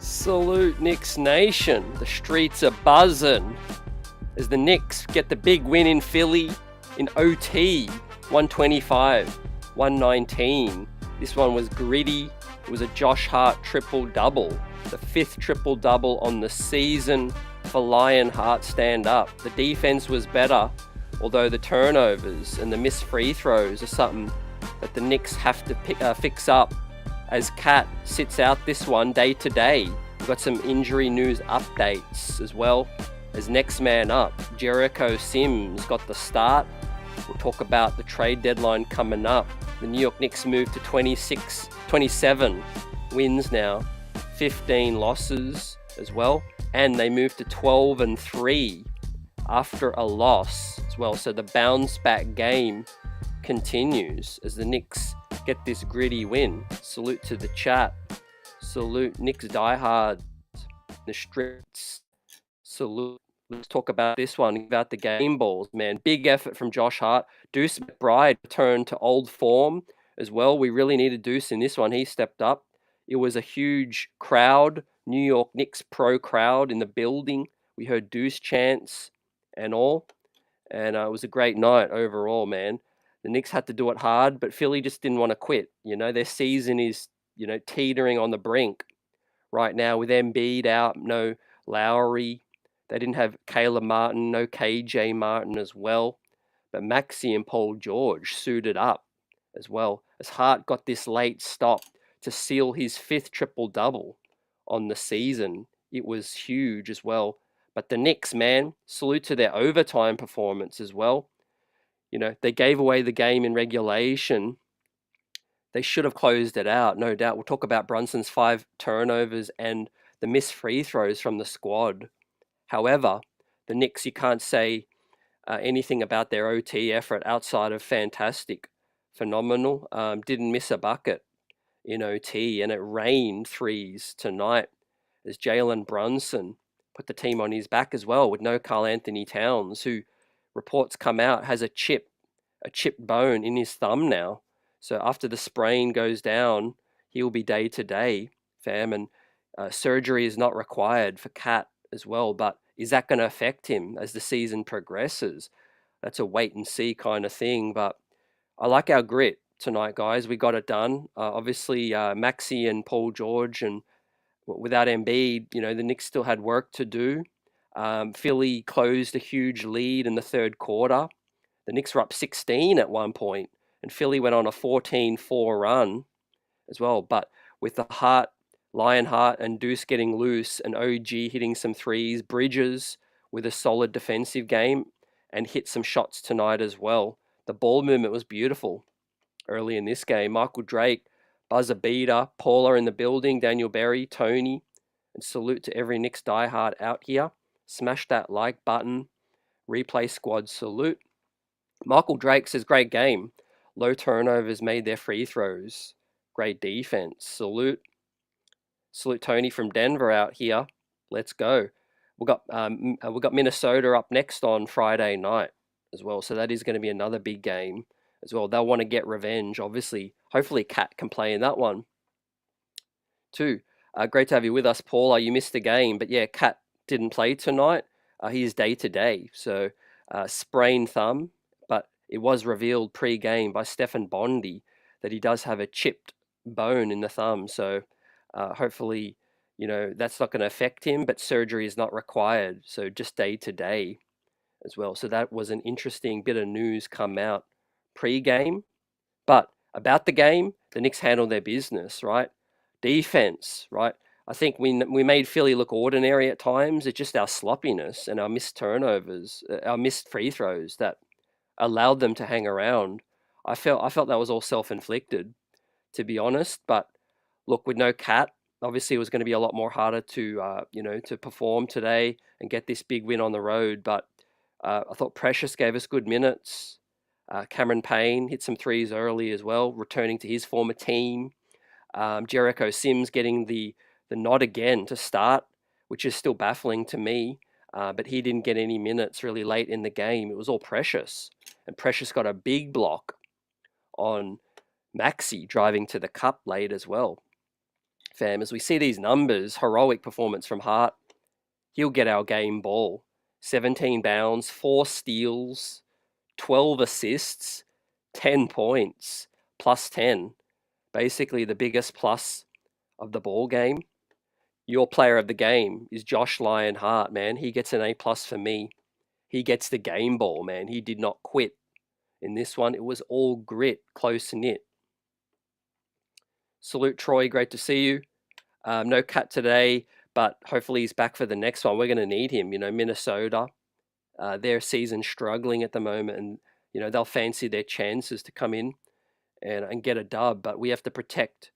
Salute Knicks Nation. The streets are buzzing as the Knicks get the big win in Philly in OT, 125-119. This one was gritty. It was a Josh Hart triple-double, the 5th triple-double on the season for Lion Hart stand up. The defense was better, although the turnovers and the missed free throws are something that the Knicks have to fix up as Cat sits out this one day to day. We've got some injury news updates as well as next man up. Jericho Sims got the start. We'll talk about the trade deadline coming up. The New York Knicks moved to 27 wins now, 15 losses as well, and they moved to 12-3 after a loss as well. So the bounce back game continues as the Knicks get this gritty win. Salute to the chat. Salute Knicks diehards, the streets. Salute. Let's talk about this one, about the game balls, man. Big effort from Josh Hart. Deuce McBride returned to old form as well. We really needed Deuce in this one. He stepped up. It was a huge crowd, New York Knicks pro crowd in the building. We heard Deuce chants and all. And it was a great night overall, man. The Knicks had to do it hard, but Philly just didn't want to quit. You know, their season is, teetering on the brink right now with Embiid out, no Lowry. They didn't have Caleb Martin, no KJ Martin as well. But Maxey and Paul George suited up as well as Hart got this late stop to seal his 5th triple-double on the season. It was huge as well. But the Knicks, man, salute to their overtime performance as well. They gave away the game in regulation. They should have closed it out, no doubt. We'll talk about Brunson's 5 turnovers and the missed free throws from the squad. However, the Knicks, you can't say anything about their OT effort outside of fantastic, phenomenal. Didn't miss a bucket in OT, and it rained threes tonight as Jalen Brunson put the team on his back as well with no Karl Anthony Towns, who reports come out has a chipped bone in his thumb now. So after the sprain goes down, he'll be day to day, fam, and surgery is not required for Cat as well. But is that going to affect him as the season progresses? That's a wait and see kind of thing. But I like our grit tonight, guys. We got it done. Obviously, Maxey and Paul George, and without Embiid, the Knicks still had work to do. Philly closed a huge lead in the third quarter. The Knicks were up 16 at one point, and Philly went on a 14-4 run as well. But with the Lion Hart and Deuce getting loose, and OG hitting some threes, Bridges with a solid defensive game and hit some shots tonight as well. The ball movement was beautiful early in this game. Michael Drake, buzzer beater, Paula in the building, Daniel Berry, Tony, and salute to every Knicks diehard out here. Smash that like button. Replay squad salute. Michael Drake says, great game. Low turnovers, made their free throws. Great defense. Salute. Salute Tony from Denver out here. Let's go. We got Minnesota up next on Friday night as well. So that is going to be another big game as well. They'll want to get revenge, obviously. Hopefully Cat can play in that one too. Great to have you with us, Paula. You missed the game, but yeah, Cat didn't play tonight. He is day to day, so sprained thumb, but it was revealed pre-game by Stephen Bondi that he does have a chipped bone in the thumb. So hopefully, that's not going to affect him, but surgery is not required. So just day to day as well. So that was an interesting bit of news come out pre-game. But about the game, the Knicks handled their business, right? Defense, right? I think we made Philly look ordinary at times. It's just our sloppiness and our missed turnovers, our missed free throws that allowed them to hang around. I felt that was all self-inflicted, to be honest. But look, with no Cat, obviously it was going to be a lot more harder to to perform today and get this big win on the road. But I thought Precious gave us good minutes. Cameron Payne hit some threes early as well, returning to his former team. Jericho Sims getting the nod again to start, which is still baffling to me. But he didn't get any minutes really late in the game. It was all Precious. And Precious got a big block on Maxey driving to the cup late as well. fam, as we see these numbers, heroic performance from Hart. He'll get our game ball. 17 bounds, 4 steals, 12 assists, 10 points, plus 10. Basically the biggest plus of the ball game. Your player of the game is Josh Hart, man. He gets an A+ for me. He gets the game ball, man. He did not quit in this one. It was all grit, close knit. Salute, Troy. Great to see you. No cut today, but hopefully he's back for the next one. We're going to need him. You know, Minnesota, their season struggling at the moment, and you know they'll fancy their chances to come in and get a dub. But we have to protect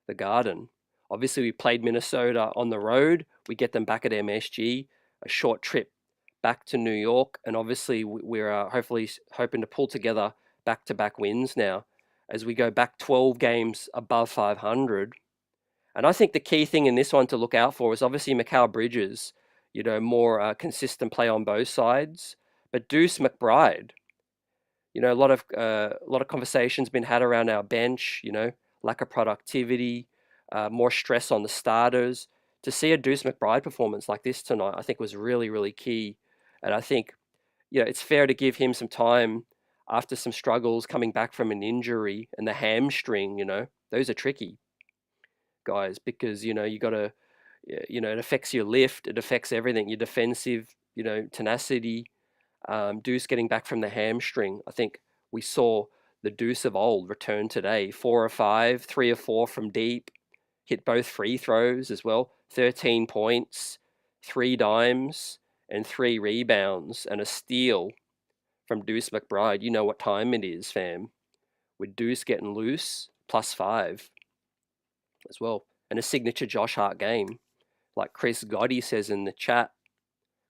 the Garden. Obviously, we played Minnesota on the road. We get them back at MSG, a short trip back to New York, and obviously we're hopefully hoping to pull together back-to-back wins now as we go back 12 games above 500. And I think the key thing in this one to look out for is obviously Mikal Bridges, you know, more consistent play on both sides. But Deuce McBride, you know, a lot of conversations been had around our bench, you know, lack of productivity, more stress on the starters. To see a Deuce McBride performance like this tonight, I think was really, really key. And I think, you know, it's fair to give him some time after some struggles coming back from an injury and the hamstring, you know, those are tricky, guys, because, you know, you got to, you know, it affects your lift, it affects everything, your defensive, you know, tenacity. Deuce getting back from the hamstring, I think we saw the Deuce of old return today. 4 of 5, 3 of 4 from deep, hit both free throws as well. 13 points, 3 dimes, and 3 rebounds, and a steal from Deuce McBride. You know what time it is, fam. With Deuce getting loose, +5 as well. And a signature Josh Hart game. Like Chris Gotti says in the chat,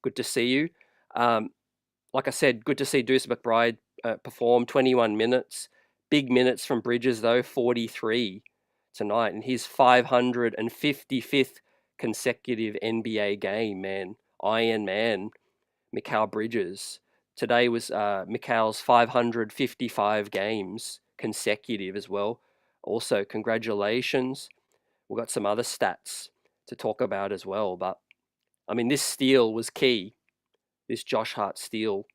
good to see you. Like I said, good to see Deuce McBride perform 21 minutes. Big minutes from Bridges, though, 43 tonight. And his 555th consecutive NBA game, man. Iron Man, Mikal Bridges. Today was Mikal's 555 games consecutive as well. Also, congratulations. We've got some other stats to talk about as well. But, I mean, this steal was key. This Josh Hart steal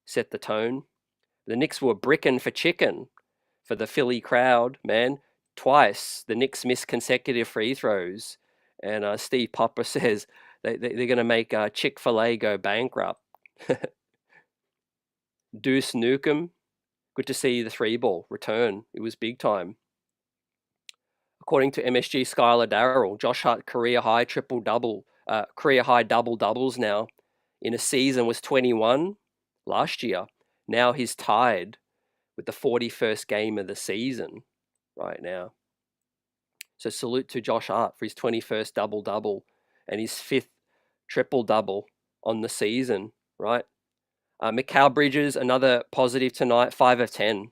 set the tone. The Knicks were bricking for chicken for the Philly crowd, man. Twice the Knicks missed consecutive free throws. And Steve Popper says they're going to make Chick-fil-A go bankrupt. Deuce Nukem, good to see the 3-ball return. It was big time. According to MSG Skylar Darrell, Josh Hart career high double-doubles now. In a season was 21 last year. Now he's tied with the 41st game of the season right now. So salute to Josh Hart for his 21st double-double and his 5th triple-double on the season, right? Mikal Bridges, another positive tonight, 5 of 10.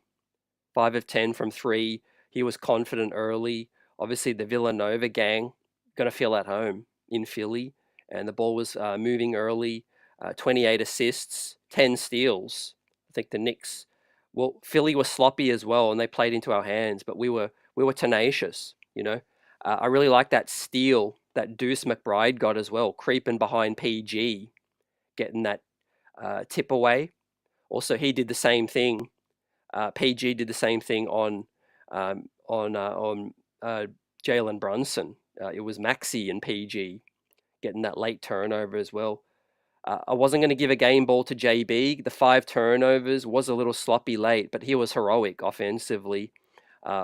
5 of 10 from 3. He was confident early. Obviously, the Villanova gang going to feel at home in Philly. And the ball was moving early. 28 assists, 10 steals. I think the Knicks, well, Philly was sloppy as well, and they played into our hands, but we were tenacious, you know. I really like that steal that Deuce McBride got as well, creeping behind PG, getting that tip away. Also, he did the same thing. PG did the same thing on Jalen Brunson. It was Maxey and PG getting that late turnover as well. I wasn't going to give a game ball to JB. The 5 turnovers was a little sloppy late, but he was heroic offensively.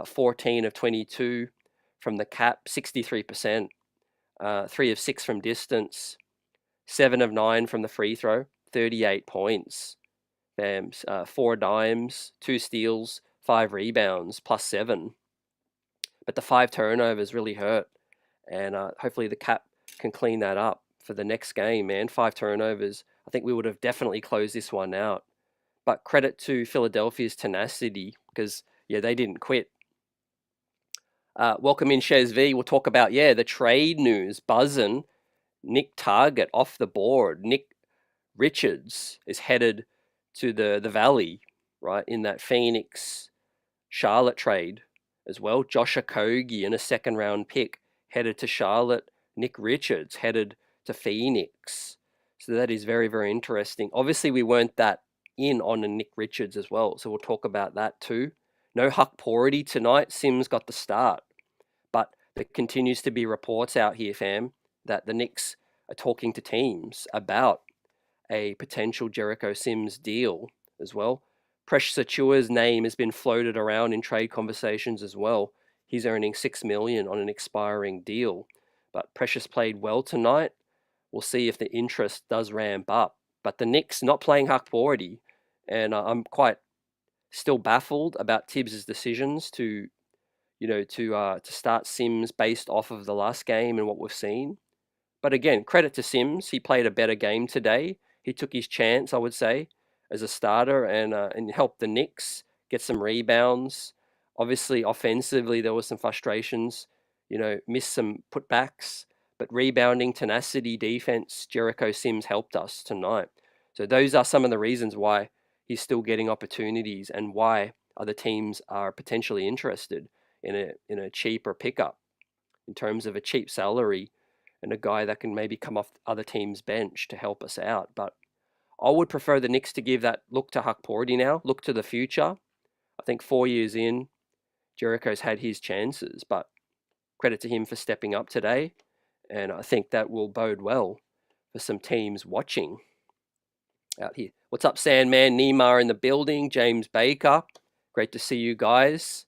14 of 22 from the cap, 63%. 3 of 6 from distance. 7 of 9 from the free throw, 38 points. 4 dimes, 2 steals, 5 rebounds, +7. But the 5 turnovers really hurt. And hopefully the cap can clean that up for the next game, man. 5 turnovers. I think we would have definitely closed this one out. But credit to Philadelphia's tenacity because, yeah, they didn't quit. Welcome in, Shez V. We'll talk about, the trade news. Buzzing. Nick Target off the board. Nick Richards is headed to the Valley, right, in that Phoenix Charlotte trade as well. Josh Okogie and a 2nd-round pick headed to Charlotte. Nick Richards headed to Phoenix. So that is very, very interesting. Obviously, we weren't that in on a Nick Richards as well, so we'll talk about that too. No Huck Pority tonight. Sims got the start. But there continues to be reports out here, fam, that the Knicks are talking to teams about a potential Jericho Sims deal as well. Precious Achua's name has been floated around in trade conversations as well. He's earning $6 million on an expiring deal. But Precious played well tonight. We'll see if the interest does ramp up. But the Knicks not playing Huck Pority, and I'm quite still baffled about Tibbs' decisions to start Sims based off of the last game and what we've seen. But again, credit to Sims. He played a better game today. He took his chance, I would say, as a starter and helped the Knicks get some rebounds. Obviously, offensively, there was some frustrations. Missed some putbacks. But rebounding, tenacity, defense, Jericho Sims helped us tonight. So those are some of the reasons why he's still getting opportunities and why other teams are potentially interested in a cheaper pickup in terms of a cheap salary and a guy that can maybe come off other teams' bench to help us out. But I would prefer the Knicks to give that look to Huck Pority now, look to the future. I think 4 years in, Jericho's had his chances, but credit to him for stepping up today. And I think that will bode well for some teams watching out here. What's up, Sandman? Neymar in the building. James Baker. Great to see you guys.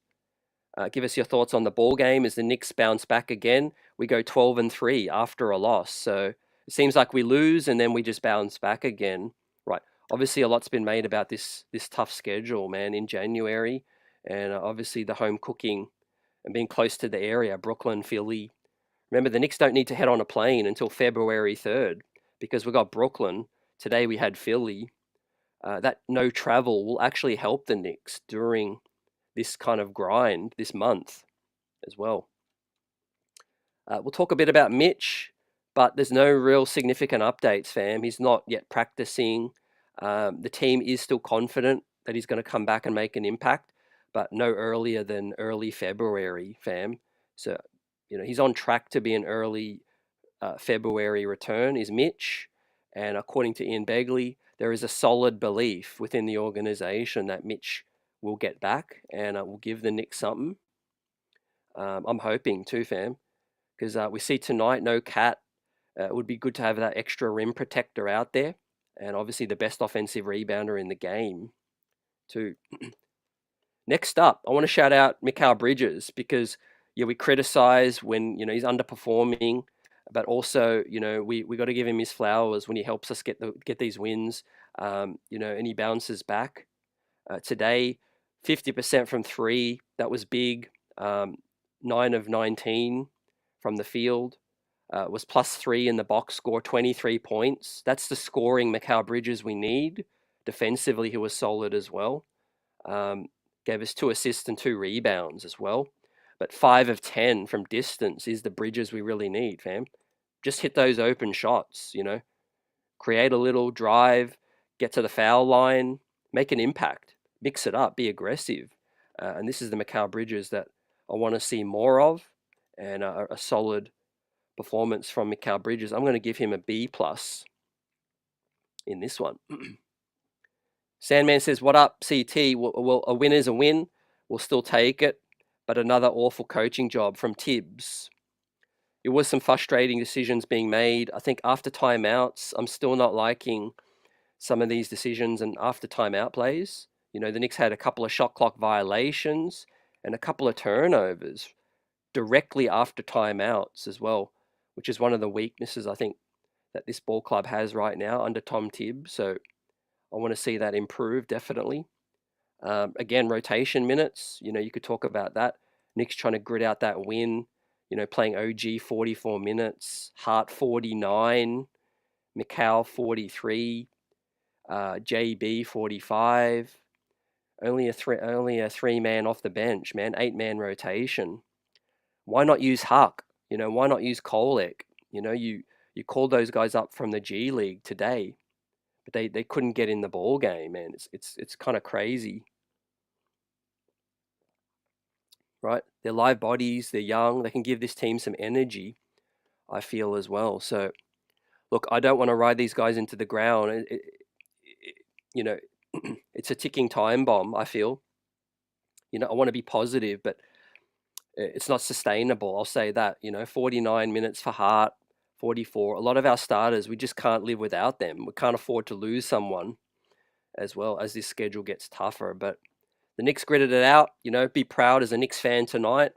Give us your thoughts on the ball game as the Knicks bounce back again. We go 12-3 after a loss. So it seems like we lose and then we just bounce back again. Right. Obviously, a lot's been made about this tough schedule, man, in January. And obviously the home cooking and being close to the area, Brooklyn, Philly. Remember, the Knicks don't need to head on a plane until February 3rd because we got Brooklyn. Today we had Philly. That no travel will actually help the Knicks during this kind of grind this month as well. We'll talk a bit about Mitch, but there's no real significant updates, fam. He's not yet practicing. The team is still confident that he's going to come back and make an impact, but no earlier than early February, fam. So, he's on track to be an early February return, is Mitch. And according to Ian Begley, there is a solid belief within the organization that Mitch will get back and will give the Knicks something. I'm hoping too, fam, because we see tonight no Cat. It would be good to have that extra rim protector out there, and obviously the best offensive rebounder in the game too. Next up, I want to shout out Mikal Bridges because we criticize when he's underperforming, but also we got to give him his flowers when he helps us get these wins. And he bounces back. Today, 50% from three. That was big. 9 of 19 from the field. Was +3 in the box score, 23 points. That's the scoring Mikal Bridges we need. Defensively, he was solid as well. Gave us 2 assists and 2 rebounds as well. But 5 of 10 from distance is the Bridges we really need, fam. Just hit those open shots, Create a little drive, get to the foul line, make an impact, mix it up, be aggressive. And this is the Mikal Bridges that I want to see more of, and a solid performance from Mikal Bridges. I'm going to give him a B+ in this one. Sandman says, what up, CT? Well, a win is a win. We'll still take it, but another awful coaching job from Tibbs. There was some frustrating decisions being made. I think after timeouts, I'm still not liking some of these decisions and after timeout plays. The Knicks had a couple of shot clock violations and a couple of turnovers directly after timeouts as well, which is one of the weaknesses I think that this ball club has right now under Tom Tibbs. So I want to see that improve definitely. Again, rotation minutes, you could talk about that. Knicks trying to grit out that win, playing OG 44 minutes, Hart 49, Mikal 43, JB 45. Only a 3-man off the bench, man. 8-man rotation. Why not use Huck? Why not use Kolek? You called those guys up from the G League today, but they couldn't get in the ball game, man. It's kind of crazy, right? They're live bodies, they're young, they can give this team some energy, I feel, as well. So, look, I don't want to ride these guys into the ground. You know, it's a ticking time bomb, I feel. I want to be positive, but it's not sustainable. I'll say that. 49 minutes for Hart, 44. A lot of our starters, we just can't live without them. We can't afford to lose someone as well as this schedule gets tougher. But the Knicks gritted it out. Be proud as a Knicks fan tonight.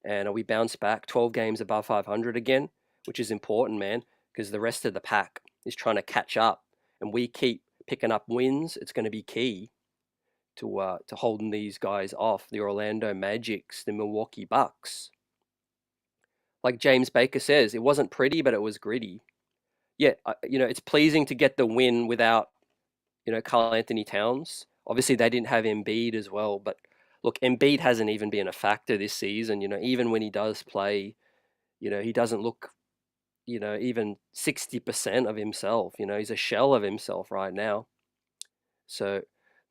And we bounce back 12 games above 500 again, which is important, man, because the rest of the pack is trying to catch up. And we keep picking up wins. It's going to be key to holding these guys off, the Orlando Magics, the Milwaukee Bucks. Like James Baker says, it wasn't pretty, but it was gritty. Yeah, it's pleasing to get the win without, Karl Anthony Towns. Obviously, they didn't have Embiid as well, but look, Embiid hasn't even been a factor this season. Even when he does play, he doesn't look, even 60% of himself. He's a shell of himself right now. So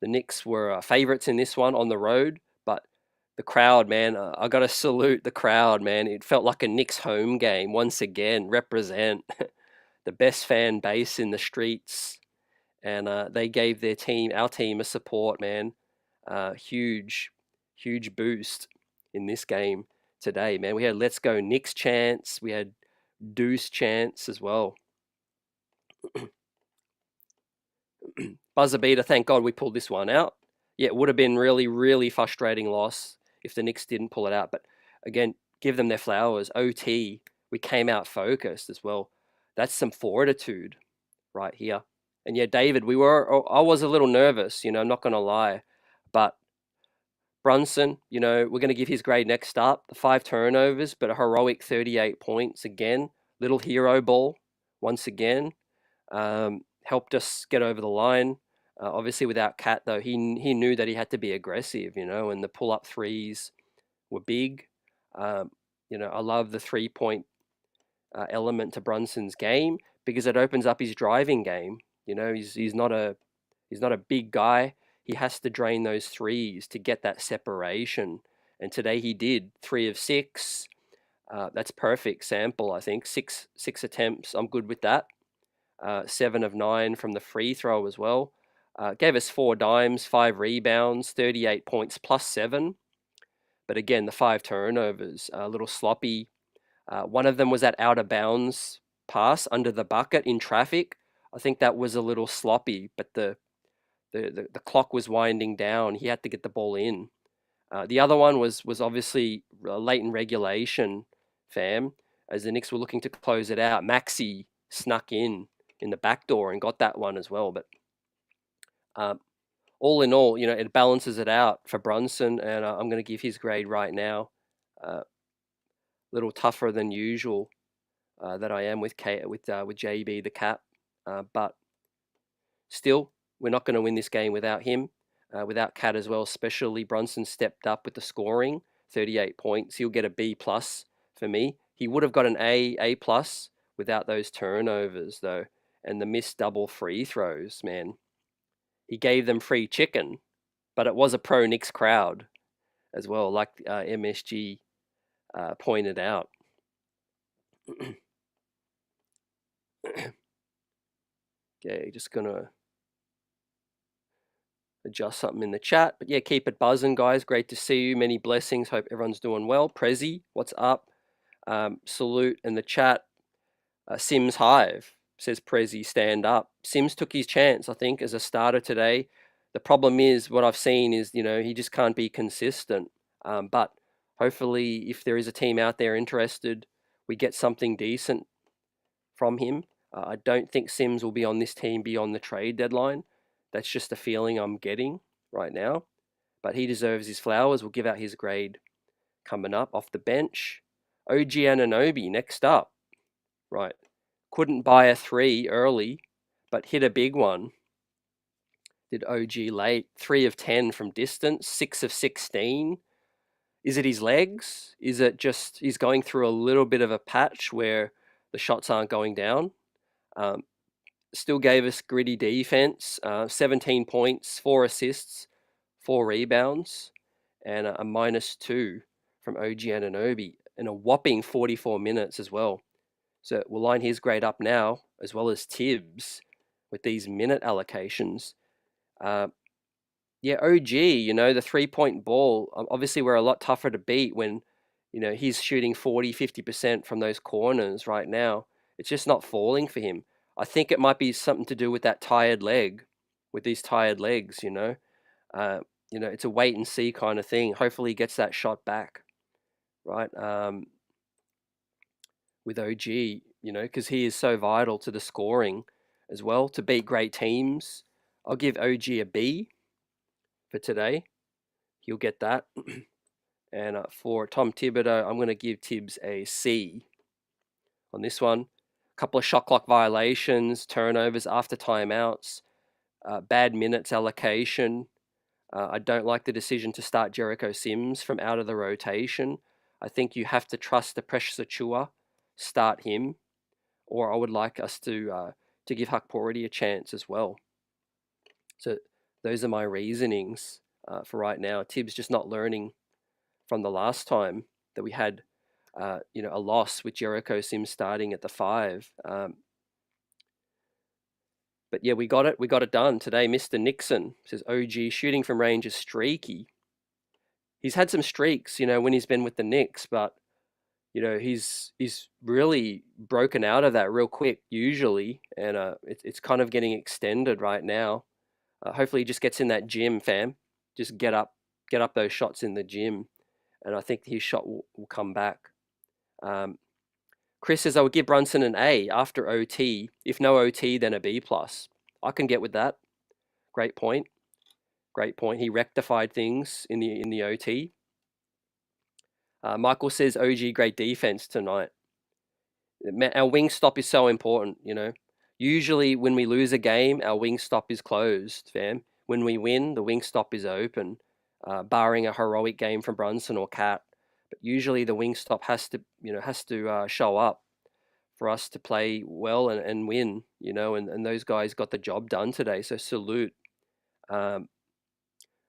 the Knicks were favorites in this one on the road, but the crowd, man, I got to salute the crowd, man. It felt like a Knicks home game once again. Represent the best fan base in the streets, and they gave our team a support, man. Huge boost in this game today, man. We had "Let's Go Knicks" chants. We had Deuce chants as well. Buzzer beater, thank God we pulled this one out. Yeah, it would have been really, really frustrating loss if the Knicks didn't pull it out. But again, give them their flowers. OT, we came out focused as well. That's some fortitude right here. And yeah, David, I was a little nervous, I'm not going to lie. But Brunson, we're going to give his grade next up. The 5 turnovers, but a heroic 38 points again. Little hero ball once again. Helped us get over the line. Obviously, without Cat, though, he knew that he had to be aggressive, and the pull-up threes were big. I love the 3-point element to Brunson's game because it opens up his driving game. He's not a big guy. He has to drain those threes to get that separation. And today he did 3 of 6. That's perfect sample, I think. Six attempts. I'm good with that. 7 of 9 from the free throw as well. Gave us 4 dimes, 5 rebounds, 38 points plus 7. But again, the 5 turnovers, a little sloppy. One of them was that out of bounds pass under the bucket in traffic. I think that was a little sloppy, but the clock was winding down. He had to get the ball in. The other one was obviously late in regulation, fam, as the Knicks were looking to close it out. Maxey snuck in the back door and got that one as well. But all in all, it balances it out for Brunson, and I'm going to give his grade right now. Little tougher than usual that I am with JB the Cap, but still, we're not going to win this game without him, without Cat as well. Especially Brunson stepped up with the scoring, 38 points. He'll get a B+ for me. He would have got an A+ without those turnovers though, and the missed double free throws. Man, he gave them free chicken, but it was a pro Knicks crowd as well, like MSG pointed out. Okay, just gonna adjust something in the chat, but yeah, keep it buzzing, guys. Great to see you. Many blessings. Hope everyone's doing well. Prezi, what's up? Salute in the chat. Sims Hive says Prezi, stand up. Sims took his chance, I think, as a starter today. The problem is, what I've seen is, he just can't be consistent. But hopefully, if there is a team out there interested, we get something decent from him. I don't think Sims will be on this team beyond the trade deadline. That's just a feeling I'm getting right now. But he deserves his flowers. We'll give out his grade coming up off the bench. OG Anunoby next up. Right. Couldn't buy a 3 early, but hit a big one. Did OG late. 3 of 10 from distance. 6 of 16. Is it his legs? Is it just he's going through a little bit of a patch where the shots aren't going down? Still gave us gritty defense. 17 points, 4 assists, 4 rebounds, and a -2 from OG Anunoby in a whopping 44 minutes as well. So we'll line his grade up now, as well as Tibbs, with these minute allocations. Yeah, OG, the 3-point ball, obviously we're a lot tougher to beat when, he's shooting 40, 50% from those corners right now. It's just not falling for him. I think it might be something to do with that tired leg, with these tired legs. It's a wait and see kind of thing. Hopefully he gets that shot back, right? With OG, because he is so vital to the scoring as well to beat great teams. I'll give OG a B for today. He'll get that. And for Tom Thibodeau, I'm going to give Tibbs a C on this one. A couple of shot clock violations, turnovers after timeouts, bad minutes allocation. I don't like the decision to start Jericho Sims from out of the rotation. I think you have to trust the Precious Achua, start him, or I would like us to give Hakpority a chance as well. So those are my reasonings for right now. Tibbs just not learning from the last time that we had, a loss with Jericho Sims starting at the 5. But yeah, we got it. We got it done today. Mr. Nixon says OG shooting from range is streaky. He's had some streaks, when he's been with the Knicks, but he's really broken out of that real quick usually, and it's kind of getting extended right now. Hopefully, he just gets in that gym, fam. Just get up those shots in the gym, and I think his shot will come back. Chris says I would give Brunson an A after OT. If no OT, then a B+. I can get with that. Great point. Great point. He rectified things in the OT. Michael says OG great defense tonight. Our wing stop is so important, Usually when we lose a game, our wing stop is closed, fam. When we win, the wing stop is open, barring a heroic game from Brunson or Cat. But usually the wing stop has to show up for us to play well and win, and those guys got the job done today. So salute.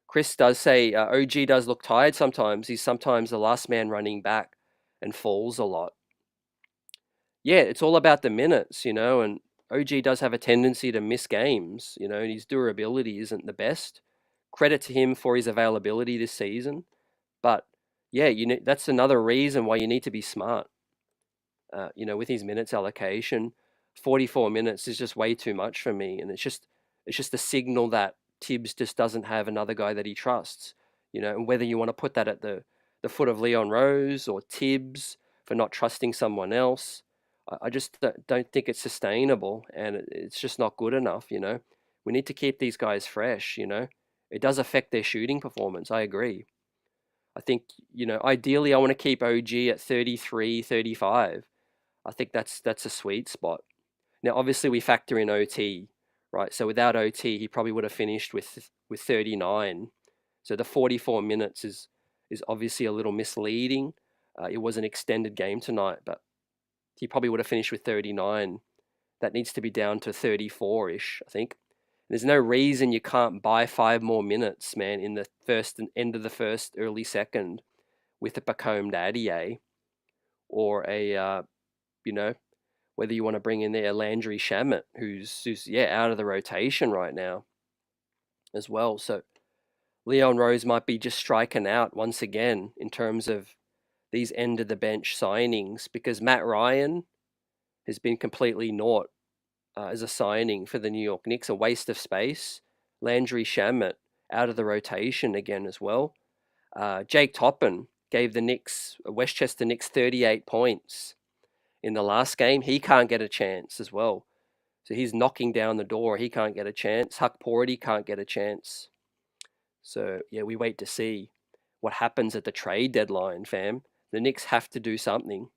Chris does say OG does look tired sometimes. He's sometimes the last man running back and falls a lot. Yeah, it's all about the minutes, and OG does have a tendency to miss games, and his durability isn't the best. Credit to him for his availability this season. But yeah, that's another reason why you need to be smart. With his minutes allocation, 44 minutes is just way too much for me, and it's just a signal that Tibbs just doesn't have another guy that he trusts. And whether you want to put that at the foot of Leon Rose or Tibbs for not trusting someone else, I just don't think it's sustainable, and it's just not good enough. We need to keep these guys fresh. It does affect their shooting performance. I agree. I think, ideally I want to keep OG at 33, 35. I think that's a sweet spot. Now, obviously we factor in OT, right? So without OT, he probably would have finished with 39. So the 44 minutes is obviously a little misleading. It was an extended game tonight, but he probably would have finished with 39. That needs to be down to 34-ish, I think. There's no reason you can't buy 5 more minutes, man, in the first and end of the first, early second, with a Pacombed Adier, or a, whether you want to bring in there Landry Shamet, who's out of the rotation right now, as well. So Leon Rose might be just striking out once again in terms of these end of the bench signings, because Matt Ryan has been completely naught. As a signing for the New York Knicks, a waste of space. Landry Shamet out of the rotation again as well. Jake Toppin gave the Westchester Knicks 38 points in the last game. He can't get a chance as well. So he's knocking down the door. He can't get a chance. Hakpority can't get a chance. So yeah, we wait to see what happens at the trade deadline, fam. The Knicks have to do something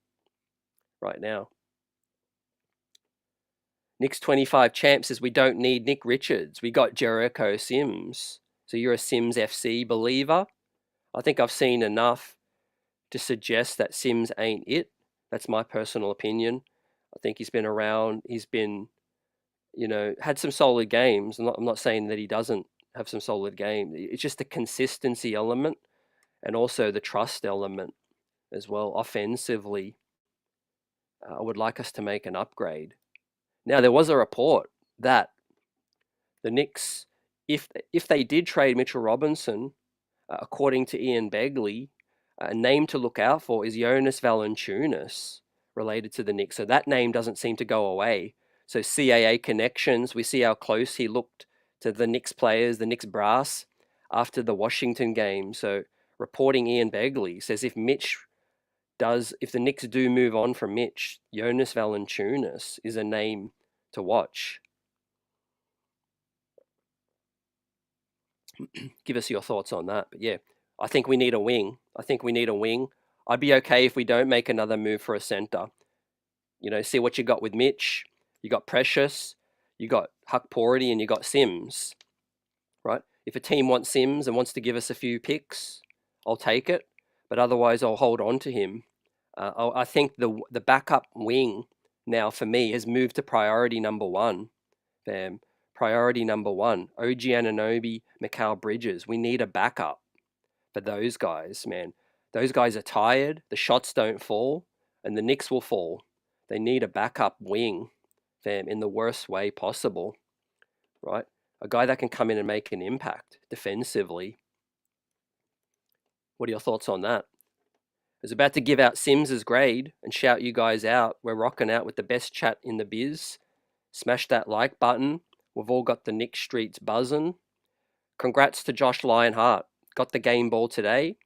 right now. Knicks 25 champ says we don't need Nick Richards. We got Jericho Sims. So you're a Sims FC believer? I think I've seen enough to suggest that Sims ain't it. That's my personal opinion. I think he's been around. He's been, had some solid games. I'm not saying that he doesn't have some solid games. It's just the consistency element and also the trust element. as well. Offensively, I would like us to make an upgrade. Now, there was a report that the Knicks, if they did trade Mitchell Robinson, according to Ian Begley, a name to look out for is Jonas Valanciunas, related to the Knicks. So that name doesn't seem to go away. So CAA connections, we see how close he looked to the Knicks players, the Knicks brass, after the Washington game. So reporting Ian Begley says if the Knicks do move on from Mitch, Jonas Valanciunas is a name to watch. Give us your thoughts on that. But yeah, I think we need a wing. I'd be okay if we don't make another move for a center. See what you got with Mitch. You got Precious, you got Huck Porty, and you got Sims, right? If a team wants Sims and wants to give us a few picks, I'll take it. But otherwise, I'll hold on to him. I think the backup wing now for me has moved to priority number one. Priority number one, OG Anunoby, Mikal Bridges. We need a backup for those guys, man. Those guys are tired. The shots don't fall, and the Knicks will fall. They need a backup wing, fam, in the worst way possible, right? A guy that can come in and make an impact defensively. What are your thoughts on that? I was about to give out Sims's grade and shout you guys out. We're rocking out with the best chat in the biz. Smash that like button. We've all got the Knicks streets buzzing. Congrats to Josh Lionheart. Got the game ball today.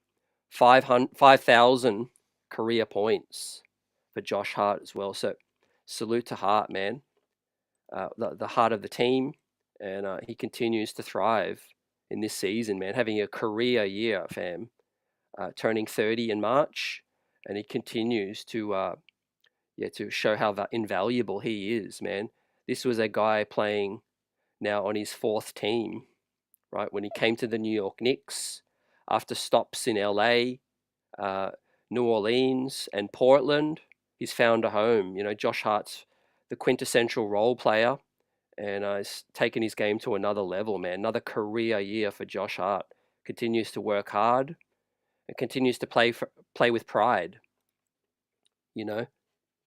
5,000 career points for Josh Hart as well. So salute to Hart, man. The heart of the team. And he continues to thrive in this season, man. Having a career year, fam. Turning 30 in March. And he continues to show how invaluable he is, man. This was a guy playing now on his fourth team, right? When he came to the New York Knicks, after stops in LA, New Orleans, and Portland, he's found a home. Josh Hart's the quintessential role player, and he's taken his game to another level, man. Another career year for Josh Hart. Continues to work hard and continues to play with pride.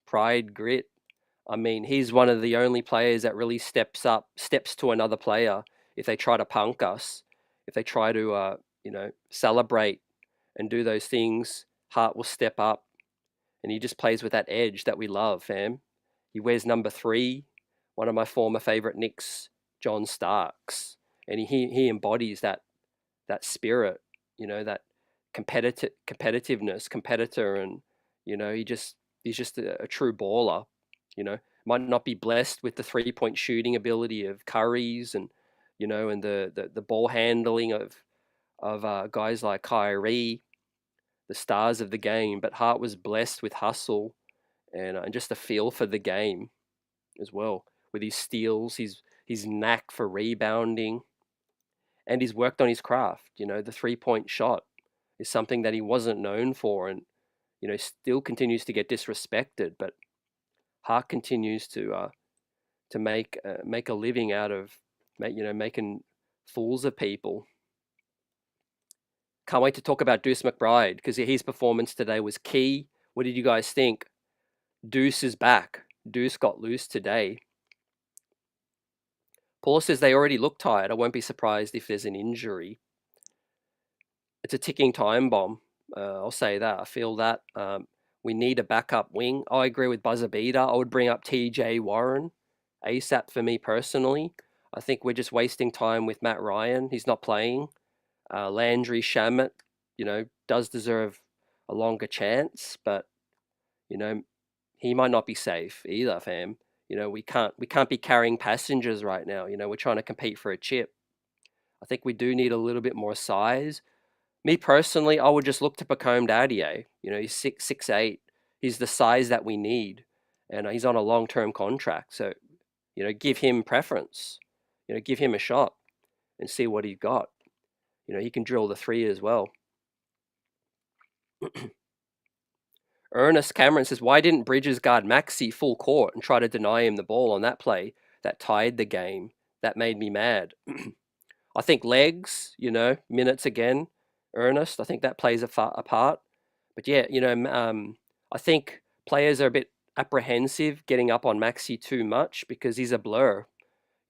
Pride, grit. I mean, he's one of the only players that really steps to another player if they try to punk us, if they try to, celebrate and do those things. Hart will step up, and he just plays with that edge that we love, fam. He wears number 3, one of my former favorite Knicks, John Starks, and he embodies that spirit, that competitiveness, competitor, and he's just a true baller. Might not be blessed with the 3-point shooting ability of Curry's and the ball handling of guys like Kyrie, the stars of the game. But Hart was blessed with hustle and just a feel for the game as well, with his steals, his knack for rebounding, and he's worked on his craft. The 3-point shot is something that he wasn't known for, and still continues to get disrespected. But Hart continues to make a living out of making fools of people. Can't wait to talk about Deuce McBride, because his performance today was key. What did you guys think? Deuce is back. Deuce got loose today. Paul says they already look tired. I won't be surprised if there's an injury. It's a ticking time bomb. I'll say that. I feel that. We need a backup wing. I agree with Buzzer Beater. I would bring up TJ Warren ASAP for me personally. I think we're just wasting time with Matt Ryan. He's not playing. Landry Shamet, does deserve a longer chance, but he might not be safe either, fam. We can't be carrying passengers right now. We're trying to compete for a chip. I think we do need a little bit more size. Me personally, I would just look to Pacome Daddier. He's 6'8". He's the size that we need, and he's on a long-term contract. So, give him preference. Give him a shot and see what he's got. He can drill the 3 as well. Ernest Cameron says, why didn't Bridges guard Maxey full court and try to deny him the ball on that play that tied the game? That made me mad. I think legs, minutes again. Ernest, I think that plays a part. But yeah, I think players are a bit apprehensive getting up on Maxi too much because he's a blur.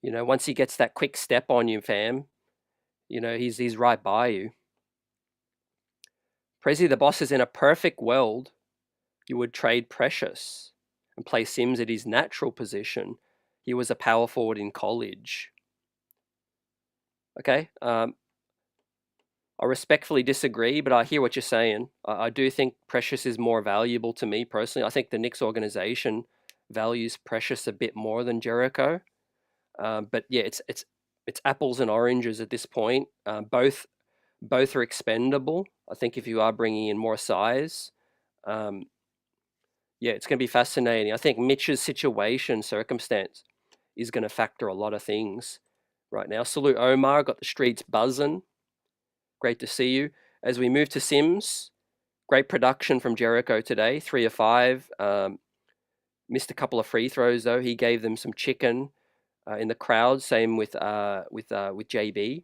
Once he gets that quick step on you, fam, he's right by you. Prezi, the boss, is in a perfect world. You would trade Precious and play Sims at his natural position. He was a power forward in college. Okay, I respectfully disagree, but I hear what you're saying. I do think Precious is more valuable to me personally. I think the Knicks organization values Precious a bit more than Jericho. But yeah, it's apples and oranges at this point. Both are expendable. I think if you are bringing in more size, um, yeah, it's going to be fascinating. I think Mitch's circumstance is going to factor a lot of things right now. Salute Omar, got the streets buzzing. Great to see you. As we move to Sims, great production from Jericho today, 3 of 5. Missed a couple of free throws though. He gave them some chicken in the crowd. Same with JB.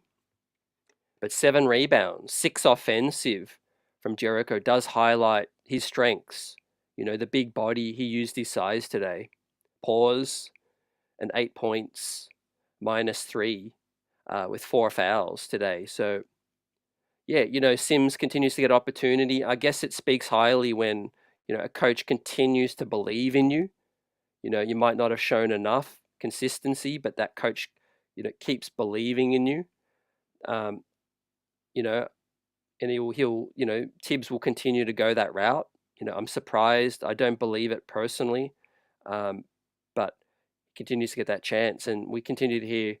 But 7 rebounds, 6 offensive from Jericho does highlight his strengths. The big body. He used his size today. Pause and 8 points, -3 with 4 fouls today. So yeah, Sims continues to get opportunity. I guess it speaks highly when, a coach continues to believe in you. You might not have shown enough consistency, but that coach, keeps believing in you. You know, and he'll, Tibbs will continue to go that route. I'm surprised. I don't believe it personally, but continues to get that chance, and we continue to hear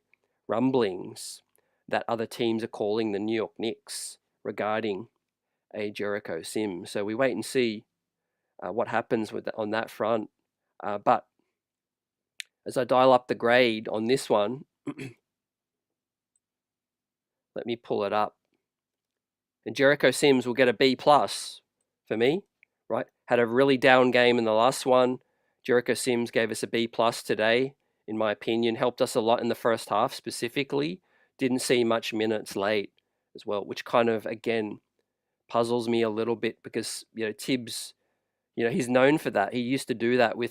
rumblings that other teams are calling the New York Knicks regarding a Jericho Sim. So we wait and see what happens on that front. But as I dial up the grade on this one, let me pull it up. And Jericho Sims will get a B+ for me, right? Had a really down game in the last one. Jericho Sims gave us a B+ today, in my opinion. Helped us a lot in the first half specifically. Didn't see much minutes late as well, which kind of, again, puzzles me a little bit because, Tibbs, he's known for that. He used to do that with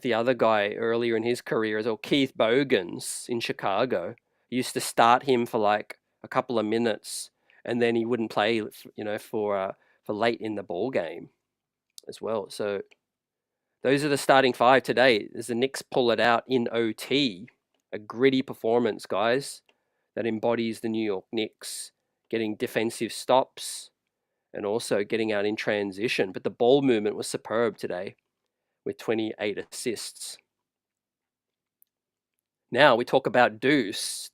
the other guy earlier in his career as well, Keith Bogans in Chicago. He used to start him for like a couple of minutes, and then he wouldn't play, for late in the ball game as well. So those are the starting 5 today. As the Knicks pull it out in OT, a gritty performance, guys, that embodies the New York Knicks getting defensive stops and also getting out in transition. But the ball movement was superb today with 28 assists. Now we talk about Deuce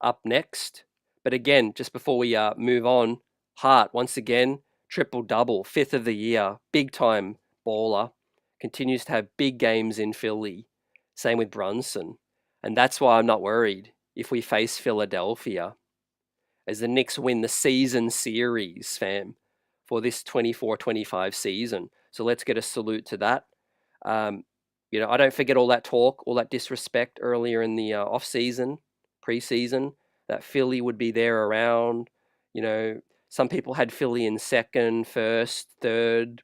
up next. But again, just before we move on, Hart, once again, triple-double, 5th of the year, big-time baller. Continues to have big games in Philly. Same with Brunson. And that's why I'm not worried if we face Philadelphia as the Knicks win the season series, fam, for this 24-25 season. So let's get a salute to that. I don't forget all that talk, all that disrespect earlier in the off-season, preseason, that Philly would be there around. Some people had Philly in second, first, third.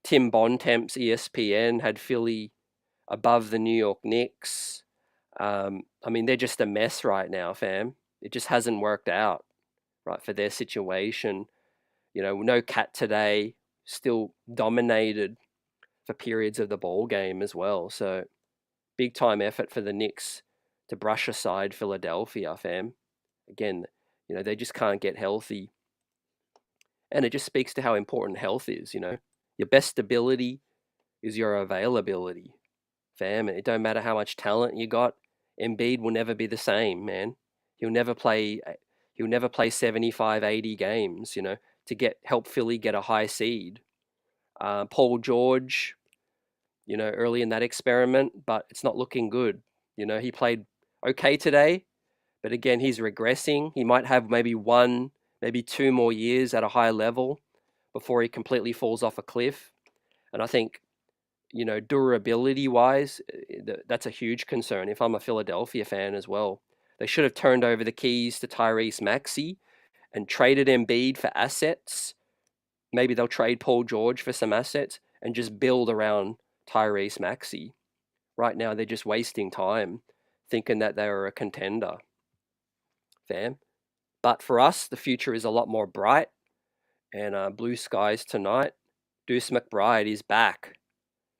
Tim Bontemps, ESPN, had Philly above the New York Knicks. They're just a mess right now, fam. It just hasn't worked out, right, for their situation. No Cat today, still dominated for periods of the ball game as well. So big time effort for the Knicks to brush aside Philadelphia, fam. Again, they just can't get healthy. And it just speaks to how important health is, Your best ability is your availability, fam. And it don't matter how much talent you got. Embiid will never be the same, man. He'll never play 75, 80 games, to help Philly get a high seed. Paul George, early in that experiment, but it's not looking good. He played okay today, but again, he's regressing. He might have maybe 2 more years at a high level before he completely falls off a cliff. And I think, durability-wise, that's a huge concern if I'm a Philadelphia fan as well. They should have turned over the keys to Tyrese Maxey and traded Embiid for assets, maybe they'll trade Paul George for some assets and just build around Tyrese Maxey. Right now, they're just wasting time thinking that they're a contender, fam. But for us, the future is a lot more bright and blue skies tonight. Deuce McBride is back,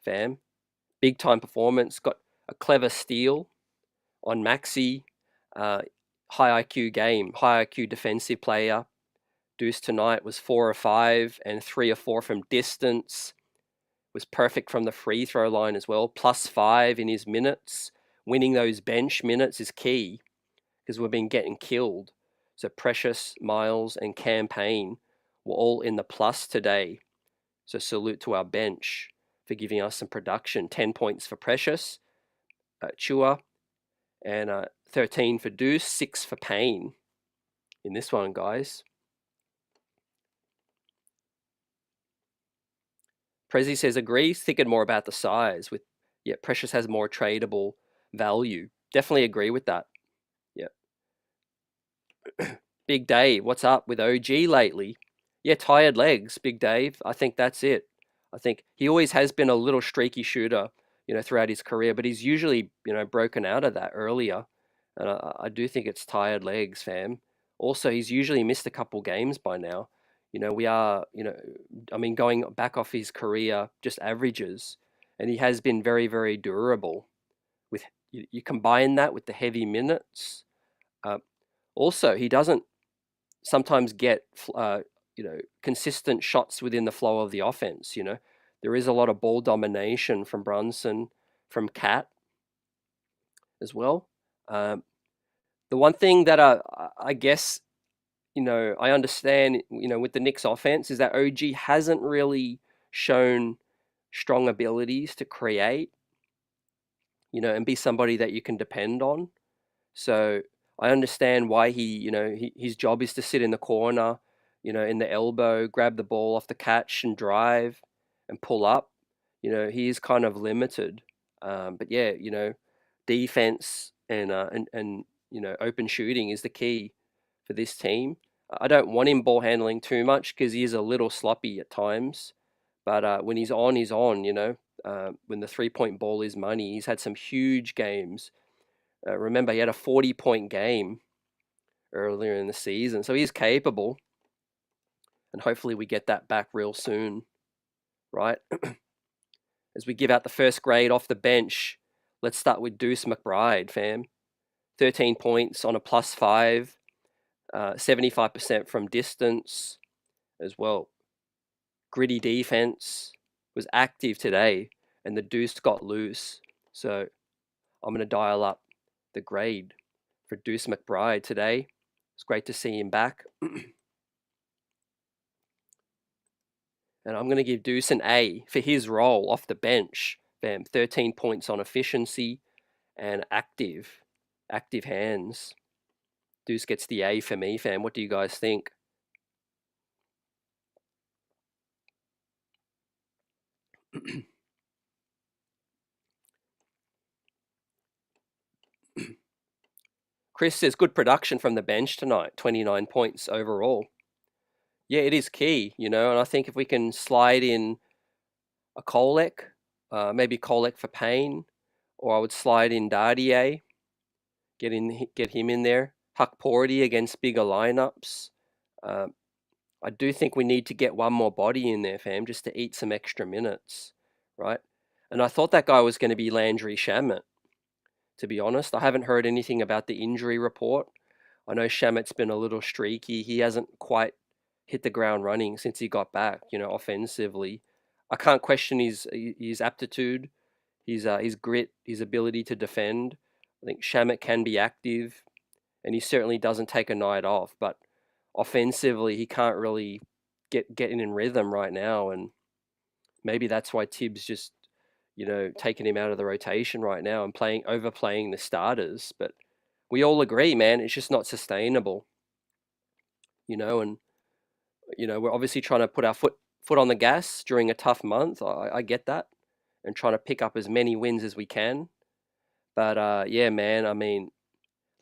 fam. Big time performance, got a clever steal on Maxey. High IQ game, high IQ defensive player. Deuce tonight was 4 or 5 and 3 or 4 from distance. Was perfect from the free throw line as well. +5 in his minutes. Winning those bench minutes is key because we've been getting killed. So Precious, Miles, and Campaign were all in the plus today. So salute to our bench for giving us some production. 10 points for Precious, Chua, and 13 for Deuce, 6 for Payne in this one, guys. Prezi says agrees, thinking more about the size. Precious has more tradable value. Definitely agree with that. Yeah. Big Dave, what's up with OG lately? Yeah, tired legs, Big Dave. I think that's it. I think he always has been a little streaky shooter, throughout his career, but he's usually, broken out of that earlier. And I do think it's tired legs, fam. Also, he's usually missed a couple games by now. We are, going back off his career, just averages, and he has been very, very durable. With you combine that with the heavy minutes. Also, he doesn't sometimes get, consistent shots within the flow of the offense. There is a lot of ball domination from Brunson, from Cat as well. The one thing that I guess, I understand, with the Knicks offense is that OG hasn't really shown strong abilities to create, and be somebody that you can depend on. So I understand why his job is to sit in the corner, in the elbow, grab the ball off the catch and drive and pull up. He is kind of limited. But yeah, defense and open shooting is the key for this team. I don't want him ball handling too much because he is a little sloppy at times. But when he's on, when the 3-point ball is money, he's had some huge games. Remember, he had a 40-point game earlier in the season, so he's capable. And hopefully we get that back real soon, right? As we give out the first grade off the bench, let's start with Deuce McBride, fam. 13 points on a +5, 75% from distance as well. Gritty defense, was active today, and the Deuce got loose. So I'm going to dial up the grade for Deuce McBride today. It's great to see him back. And I'm going to give Deuce an A for his role off the bench. Bam, 13 points on efficiency and active hands. Deuce gets the A for me, fam. What do you guys think? Chris says good production from the bench tonight, 29 points overall. Yeah, it is key, and I think if we can slide in a Kolek, maybe Kolek for Payne, or I would slide in Dardier, get him in there. Huck Porty against bigger lineups. I do think we need to get one more body in there, fam, just to eat some extra minutes, right? And I thought that guy was going to be Landry Shamet, to be honest. I haven't heard anything about the injury report. I know Shamet's been a little streaky. He hasn't quite hit the ground running since he got back, offensively. I can't question his aptitude, his grit, his ability to defend. I think Shamet can be active, and he certainly doesn't take a night off. But offensively, he can't really get in rhythm right now, and maybe that's why Tibbs just, taking him out of the rotation right now and overplaying the starters. But we all agree, man, it's just not sustainable, and we're obviously trying to put our foot on the gas during a tough month. I get that, and trying to pick up as many wins as we can. But yeah, man, I mean,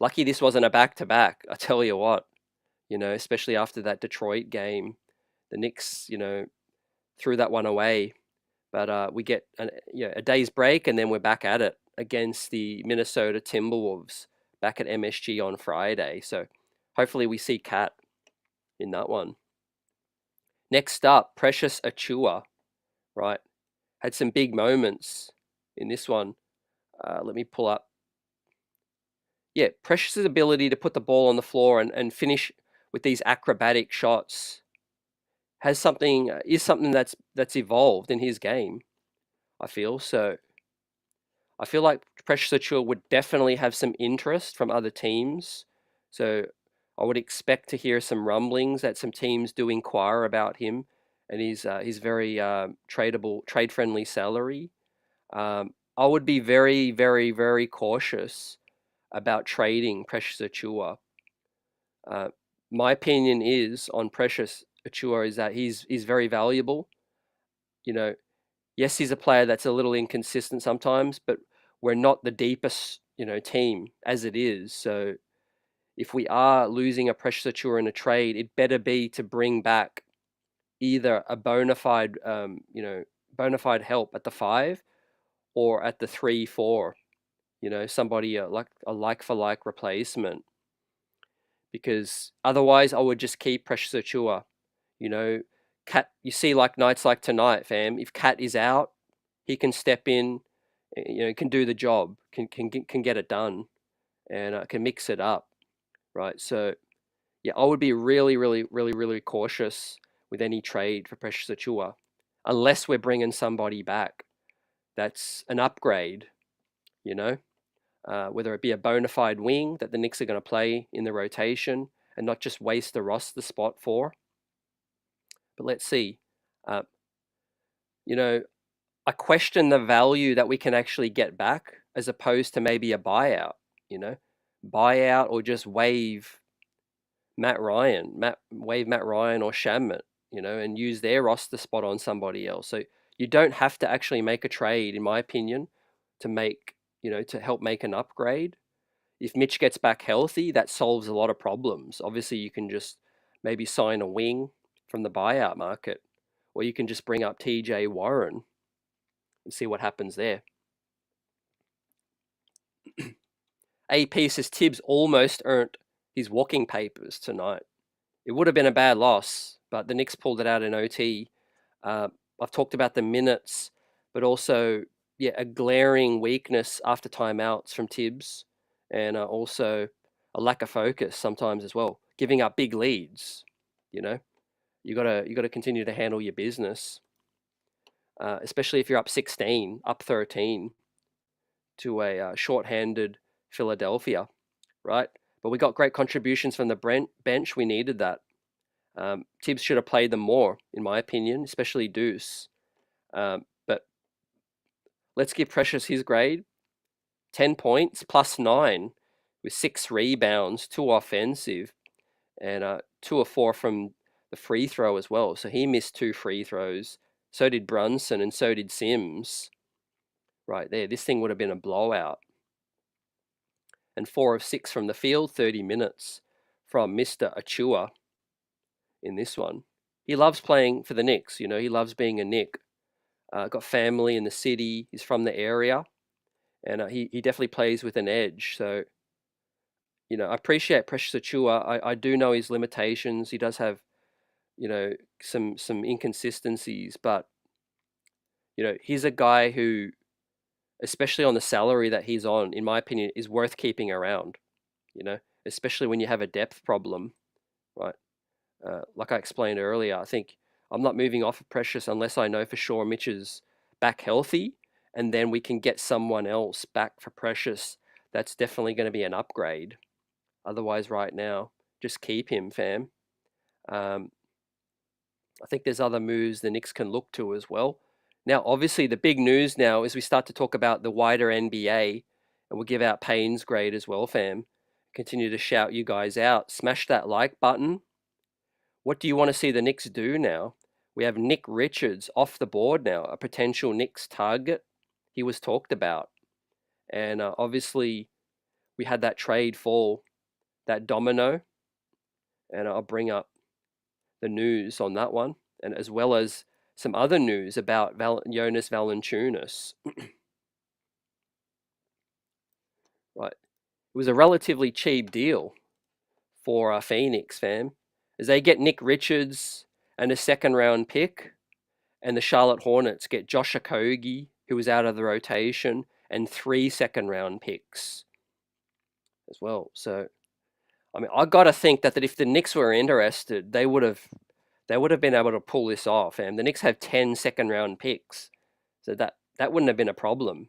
lucky this wasn't a back-to-back. I tell you what, especially after that Detroit game. The Knicks, threw that one away. But we get a day's break, and then we're back at it against the Minnesota Timberwolves back at MSG on Friday. So hopefully we see Cat in that one. Next up, Precious Achua, right? Had some big moments in this one. Let me pull up. Yeah, Precious's ability to put the ball on the floor and finish with these acrobatic shots is something that's evolved in his game, I feel. So I feel like Precious Achua would definitely have some interest from other teams. So I would expect to hear some rumblings that some teams do inquire about him and his very tradable, trade-friendly salary. I would be very, very, very cautious about trading Precious Achua. My opinion is on Precious Achua is that he's very valuable. Yes, he's a player that's a little inconsistent sometimes, but we're not the deepest, team as it is. So if we are losing a Precious Achua in a trade, it better be to bring back either a bona fide help at the 5 or at the 3-4. Somebody like a like-for-like replacement. Because otherwise, I would just keep Precious Achua. Cat. You see, like nights like tonight, fam. If Cat is out, he can step in. Can do the job. Can get it done, and can mix it up, right? So, yeah, I would be really, really, really, really cautious with any trade for Precious Achua, unless we're bringing somebody back that's an upgrade. Whether it be a bona fide wing that the Knicks are going to play in the rotation and not just waste the roster spot for. But let's see. Uh, I question the value that we can actually get back as opposed to maybe a buyout. Buyout or just waive Matt Ryan or Shamet, and use their roster spot on somebody else. So you don't have to actually make a trade, in my opinion, to help make an upgrade. If Mitch gets back healthy, that solves a lot of problems. Obviously, you can just maybe sign a wing from the buyout market, or you can just bring up TJ Warren and see what happens there. AP says Tibbs almost earned his walking papers tonight. It would have been a bad loss, but the Knicks pulled it out in OT. I've talked about the minutes, but also, a glaring weakness after timeouts from Tibbs, and also a lack of focus sometimes as well, giving up big leads. You gotta continue to handle your business, especially if you're up 16, up 13 to a short-handed Philadelphia, right? But we got great contributions from the bench. We needed that. Tibbs should have played them more, in my opinion, especially Deuce. But let's give Precious his grade. 10 points, +9, with 6 rebounds, 2 offensive, and 2 or 4 from the free throw as well. So he missed 2 free throws. So did Brunson, and so did Sims. Right there, this thing would have been a blowout. And 4 of 6 from the field, 30 minutes from Mr. Achua in this one. He loves playing for the Knicks. He loves being a Knick. Got family in the city. He's from the area, and he definitely plays with an edge. So, I appreciate Precious Achua. I do know his limitations. He does have, some inconsistencies, but he's a guy who, especially on the salary that he's on, in my opinion, is worth keeping around. Especially when you have a depth problem, right? Like I explained earlier, I think I'm not moving off of Precious unless I know for sure Mitch is back healthy, and then we can get someone else back for Precious that's definitely going to be an upgrade. Otherwise, right now, just keep him, fam. I think there's other moves the Knicks can look to as well. Now, obviously, the big news now is we start to talk about the wider NBA, and we'll give out Payne's grade as well, fam. Continue to shout you guys out. Smash that like button. What do you want to see the Knicks do now? We have Nick Richards off the board now, a potential Knicks target. He was talked about. And obviously, we had that trade fall, that domino. and I'll bring up the news on that one, and as well as some other news about Jonas Valanciunas. Right, it was a relatively cheap deal for Phoenix, fam, as they get Nick Richards and a second-round pick, and the Charlotte Hornets get Josh Okogie, who was out of the rotation, and 3 second-round picks as well. So, I mean, I got to think that if the Knicks were interested, they would have been able to pull this off. And the Knicks have 10 second-round picks, so that wouldn't have been a problem.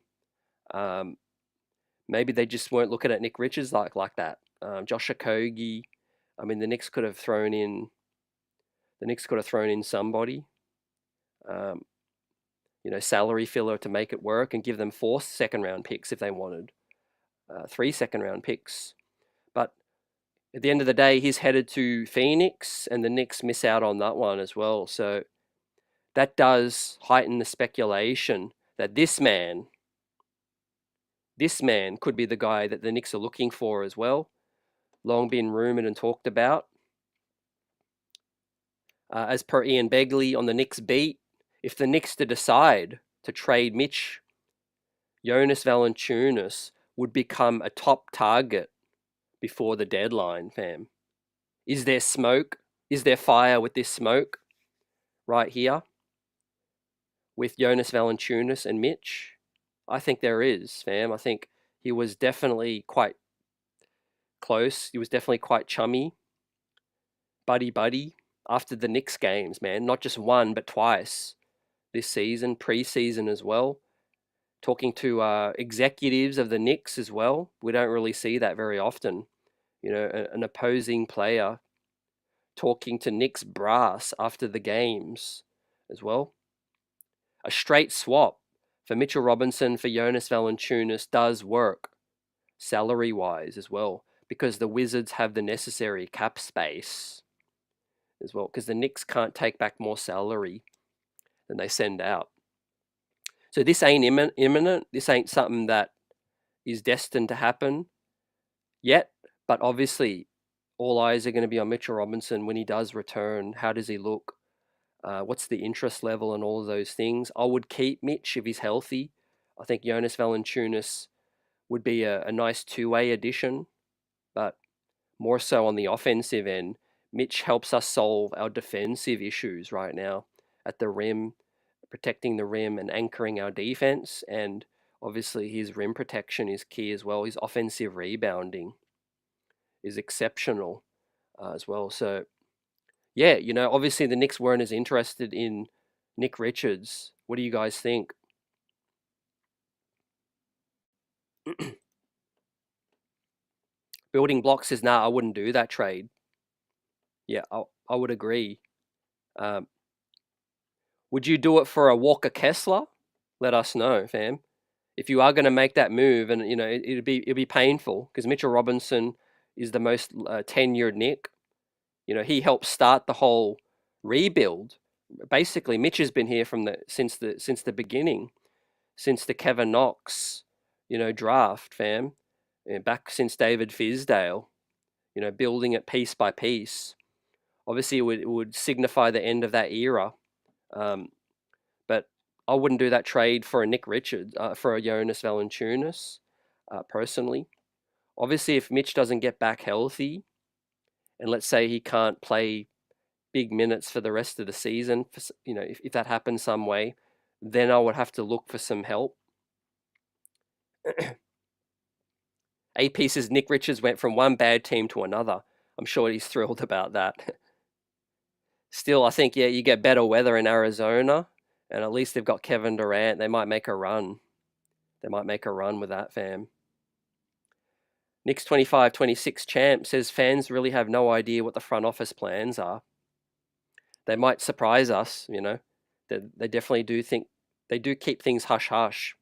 Maybe they just weren't looking at Nick Richards like that. Josh Okogie. I mean, the Knicks could have thrown in somebody, salary filler to make it work, and give them 4 second-round picks if they wanted, 3 second-round picks. But at the end of the day, he's headed to Phoenix, and the Knicks miss out on that one as well. So that does heighten the speculation that this man could be the guy that the Knicks are looking for as well. Long been rumored and talked about. As per Ian Begley on the Knicks beat, if the Knicks decide to trade Mitch, Jonas Valanciunas would become a top target before the deadline, fam. Is there smoke? Is there fire with this smoke right here with Jonas Valanciunas and Mitch? I think there is, fam. I think he was definitely quite close. He was definitely quite chummy, buddy, after the Knicks games, man. Not just one, but twice this season, pre-season as well. Talking to executives of the Knicks as well. We don't really see that very often. An opposing player talking to Knicks brass after the games as well. A straight swap for Mitchell Robinson for Jonas Valanciunas does work salary-wise as well, because the Wizards have the necessary cap space as well, because the Knicks can't take back more salary than they send out. So this ain't imminent. This ain't something that is destined to happen yet, but obviously all eyes are going to be on Mitchell Robinson when he does return. How does he look? What's the interest level and all of those things? I would keep Mitch if he's healthy. I think Jonas Valanciunas would be a nice two-way addition, but more so on the offensive end. Mitch helps us solve our defensive issues right now at the rim, protecting the rim and anchoring our defense. And obviously his rim protection is key as well. His offensive rebounding is exceptional as well. So yeah, obviously the Knicks weren't as interested in Nick Richards. What do you guys think? Building Block says, nah, I wouldn't do that trade. Yeah, I would agree. Would you do it for a Walker Kessler? Let us know, fam. If you are going to make that move, and it'd be painful, because Mitchell Robinson is the most tenured Knick. He helped start the whole rebuild. Basically, Mitch has been here since the beginning, since the Kevin Knox, draft, fam. Back since David Fizdale, building it piece by piece. Obviously, it would signify the end of that era. But I wouldn't do that trade for a Nick Richards, for a Jonas Valanciunas, personally. Obviously, if Mitch doesn't get back healthy, and let's say he can't play big minutes for the rest of the season, if that happens some way, then I would have to look for some help. AP says Nick Richards went from one bad team to another. I'm sure he's thrilled about that. Still, I think, you get better weather in Arizona, and at least they've got Kevin Durant. They might make a run. They might make a run with that, fam. Knicks 25-26 champ says fans really have no idea what the front office plans are. They might surprise us, They definitely do think, they do keep things hush-hush.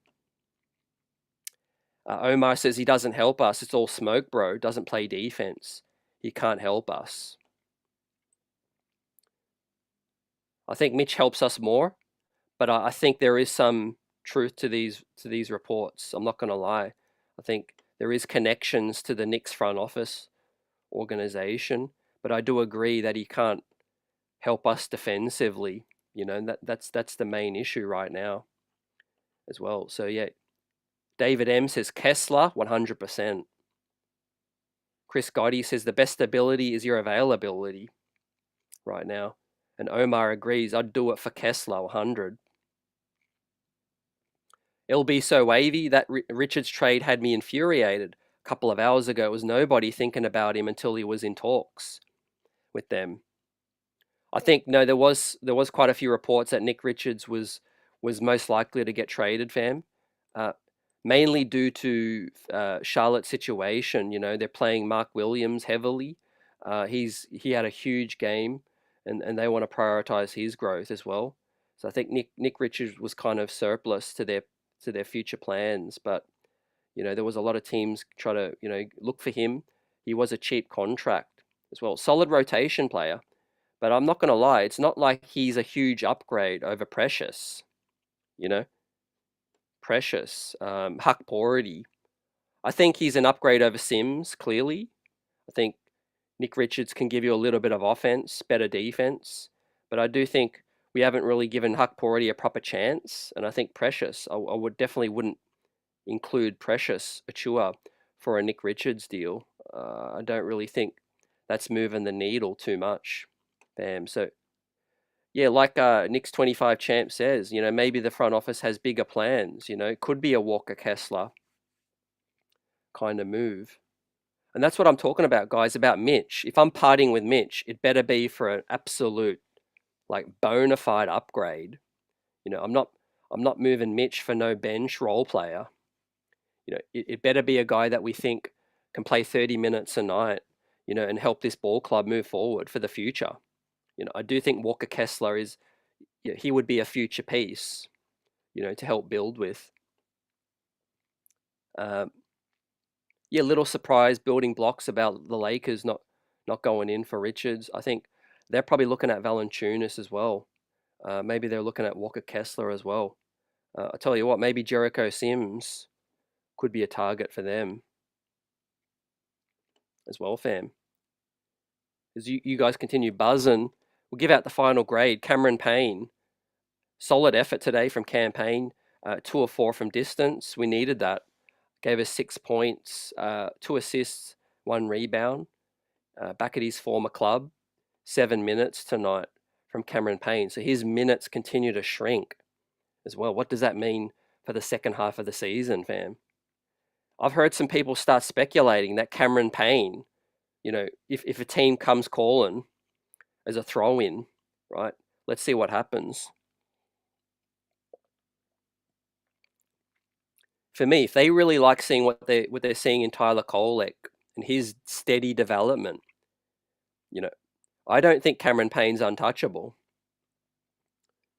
Omar says he doesn't help us. It's all smoke, bro. Doesn't play defense. He can't help us. I think Mitch helps us more, but I think there is some truth to these reports. I'm not going to lie. I think there is connections to the Knicks front office organization, but I do agree that he can't help us defensively. And that's the main issue right now as well. So yeah, David M says Kessler 100%. Chris Gotti says the best ability is your availability right now. And Omar agrees, I'd do it for Kessler 100. LB so wavy, that Richards trade had me infuriated. A couple of hours ago, it was nobody thinking about him until he was in talks with them. I think no, there was quite a few reports that Nick Richards was most likely to get traded, fam. Uh, Mainly due to Charlotte's situation. They're playing Mark Williams heavily. He had a huge game, and they want to prioritize his growth as well. So I think Nick Richards was kind of surplus to their future plans, but there was a lot of teams try to look for him. He was a cheap contract as well, solid rotation player. But I'm not going to lie, it's not like he's a huge upgrade over Precious. Precious, Huck Pority. I think he's an upgrade over Sims, clearly. I think Nick Richards can give you a little bit of offense, better defense. But I do think we haven't really given Huck Pority a proper chance. And I think Precious, I would definitely wouldn't include Precious Achua for a Nick Richards deal. I don't really think that's moving the needle too much. Bam. So yeah, like Nick's 25 champ says, maybe the front office has bigger plans. It could be a Walker Kessler kind of move. And that's what I'm talking about, guys, about Mitch. If I'm parting with Mitch, it better be for an absolute, like, bona fide upgrade. I'm not moving Mitch for no bench role player. It better be a guy that we think can play 30 minutes a night, and help this ball club move forward for the future. I do think Walker Kessler he would be a future piece, to help build with. Yeah, little surprise building blocks about the Lakers not going in for Richards. I think they're probably looking at Valanciunas as well. Maybe they're looking at Walker Kessler as well. I tell you what, maybe Jericho Sims could be a target for them as well, fam. As you guys continue buzzing, we'll give out the final grade. Cameron Payne, solid effort today from Campaign. 2 of 4 from distance. We needed that. Gave us 6 points, 2 assists, 1 rebound. Back at his former club. 7 minutes tonight from Cameron Payne. So his minutes continue to shrink as well. What does that mean for the second half of the season, fam? I've heard some people start speculating that Cameron Payne, if a team comes calling as a throw-in, right? Let's see what happens. For me, if they really like seeing what they're seeing in Tyler Kolek and his steady development, I don't think Cameron Payne's untouchable.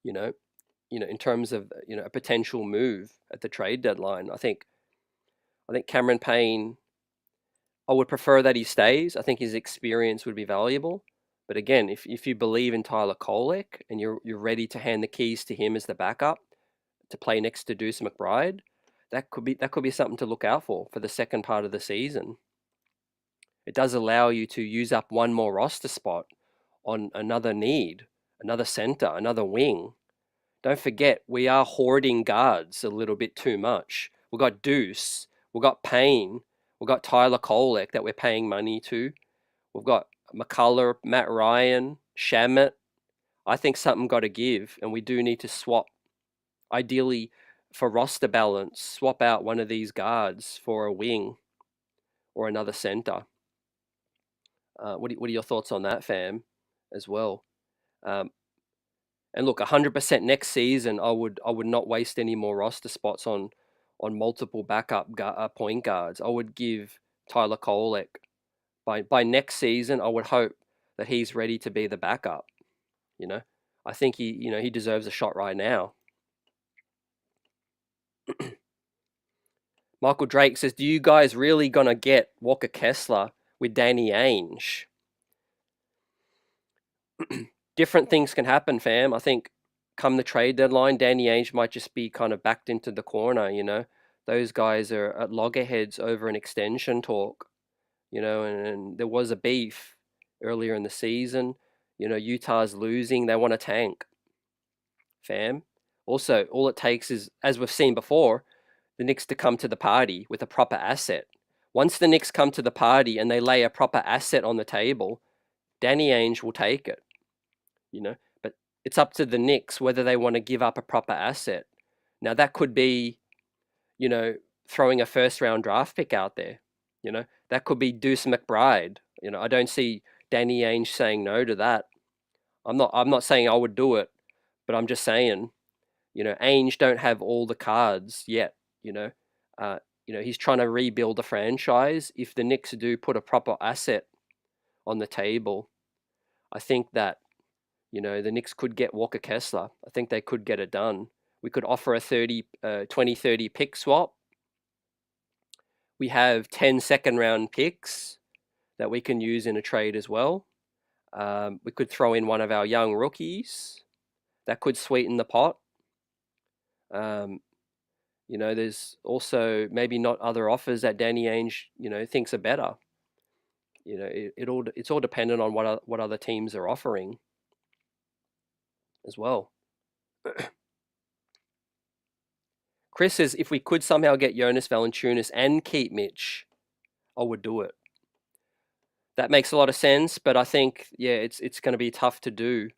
In terms of a potential move at the trade deadline, I think Cameron Payne, I would prefer that he stays. I think his experience would be valuable. But again, if you believe in Tyler Kolek and you're ready to hand the keys to him as the backup to play next to Deuce McBride, that could be something to look out for the second part of the season. It does allow you to use up one more roster spot on another need, another center, another wing. Don't forget, we are hoarding guards a little bit too much. We've got Deuce, we've got Payne, we've got Tyler Kolek that we're paying money to. We've got McCullough, Matt Ryan, Shamet. I think something got to give, and we do need to swap. Ideally, for roster balance, swap out one of these guards for a wing or another center. What are your thoughts on that, fam, as well? And look, 100% next season, I would not waste any more roster spots on multiple backup point guards. I would give Tyler Kolek by next season. I would hope that he's ready to be the backup. I think he deserves a shot right now. Michael Drake says, "Do you guys really gonna get Walker Kessler with Danny Ainge?" Different things can happen, fam. I think come the trade deadline, Danny Ainge might just be kind of backed into the corner. Those guys are at loggerheads over an extension talk, and there was a beef earlier in the season. Utah's losing. They want to tank, fam. Also, all it takes is, as we've seen before, the Knicks to come to the party with a proper asset. Once the Knicks come to the party and they lay a proper asset on the table, Danny Ainge will take it, But it's up to the Knicks whether they want to give up a proper asset. Now, that could be, throwing a first round draft pick out there. That could be Deuce McBride. I don't see Danny Ainge saying no to that. I'm not saying I would do it, but I'm just saying, Ainge don't have all the cards yet. He's trying to rebuild the franchise. If the Knicks do put a proper asset on the table, I think that the Knicks could get Walker Kessler. I think they could get it done. We could offer a 20-30 pick swap. We have 10 second round picks that we can use in a trade as well. We could throw in one of our young rookies. That could sweeten the pot. There's also maybe not other offers that Danny Ainge, thinks are better. It's all dependent on what other teams are offering as well. Chris says, if we could somehow get Jonas Valanciunas and keep Mitch, I would do it. That makes a lot of sense, but I think, it's going to be tough to do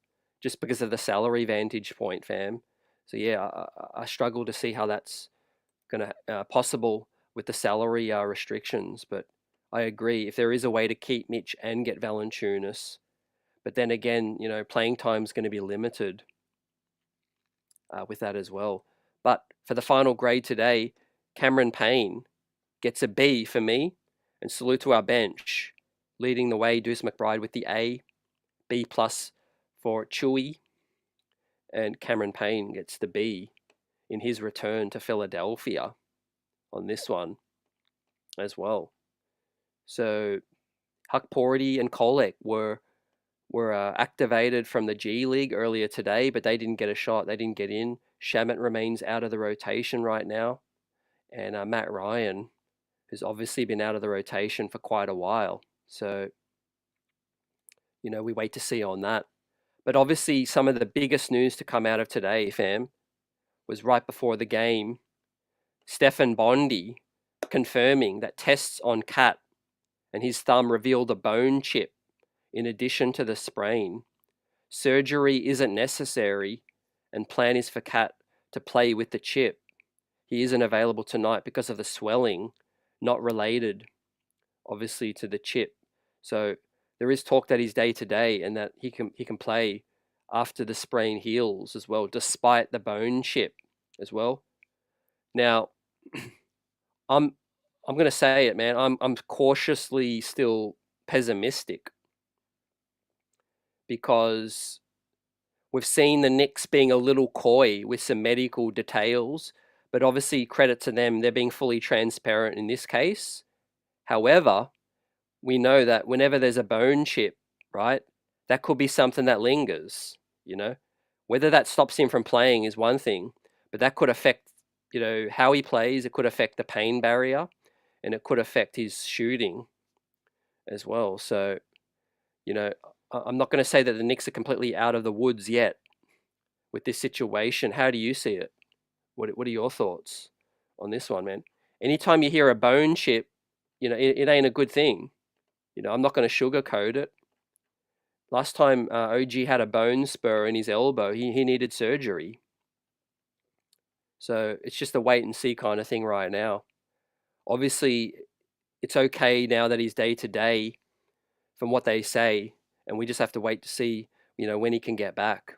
just because of the salary vantage point, fam. So, I struggle to see how that's going to possible with the salary restrictions. But I agree, if there is a way to keep Mitch and get Valanciunas, but then again, playing time is going to be limited with that as well. But for the final grade today, Cameron Payne gets a B for me, and salute to our bench. Leading the way, Deuce McBride with the A, B+ for Chewy, and Cameron Payne gets the B in his return to Philadelphia on this one as well. So Huck Porty and Kolek were activated from the G League earlier today, but they didn't get a shot. They didn't get in. Shamet remains out of the rotation right now. And Matt Ryan, who's obviously been out of the rotation for quite a while. So, we wait to see on that. But obviously, some of the biggest news to come out of today, fam, was right before the game. Stefan Bondi confirming that tests on Cat and his thumb revealed a bone chip in addition to the sprain. Surgery isn't necessary, and plan is for Cat to play with the chip. He isn't available tonight because of the swelling, not related, obviously, to the chip. So there is talk that he's day-to-day and that he can play after the sprain heals as well, despite the bone chip as well. Now, I'm going to say it, man. I'm cautiously still pessimistic because we've seen the Knicks being a little coy with some medical details, but obviously credit to them, they're being fully transparent in this case. However, we know that whenever there's a bone chip, right, that could be something that lingers, Whether that stops him from playing is one thing, but that could affect, how he plays. It could affect the pain barrier, and it could affect his shooting as well. So, I'm not going to say that the Knicks are completely out of the woods yet with this situation. How do you see it? What are your thoughts on this one, man? Anytime you hear a bone chip, it ain't a good thing. I'm not going to sugarcoat it. Last time OG had a bone spur in his elbow, he needed surgery. So it's just a wait and see kind of thing right now. Obviously, it's okay now that he's day-to-day from what they say, and we just have to wait to see, when he can get back.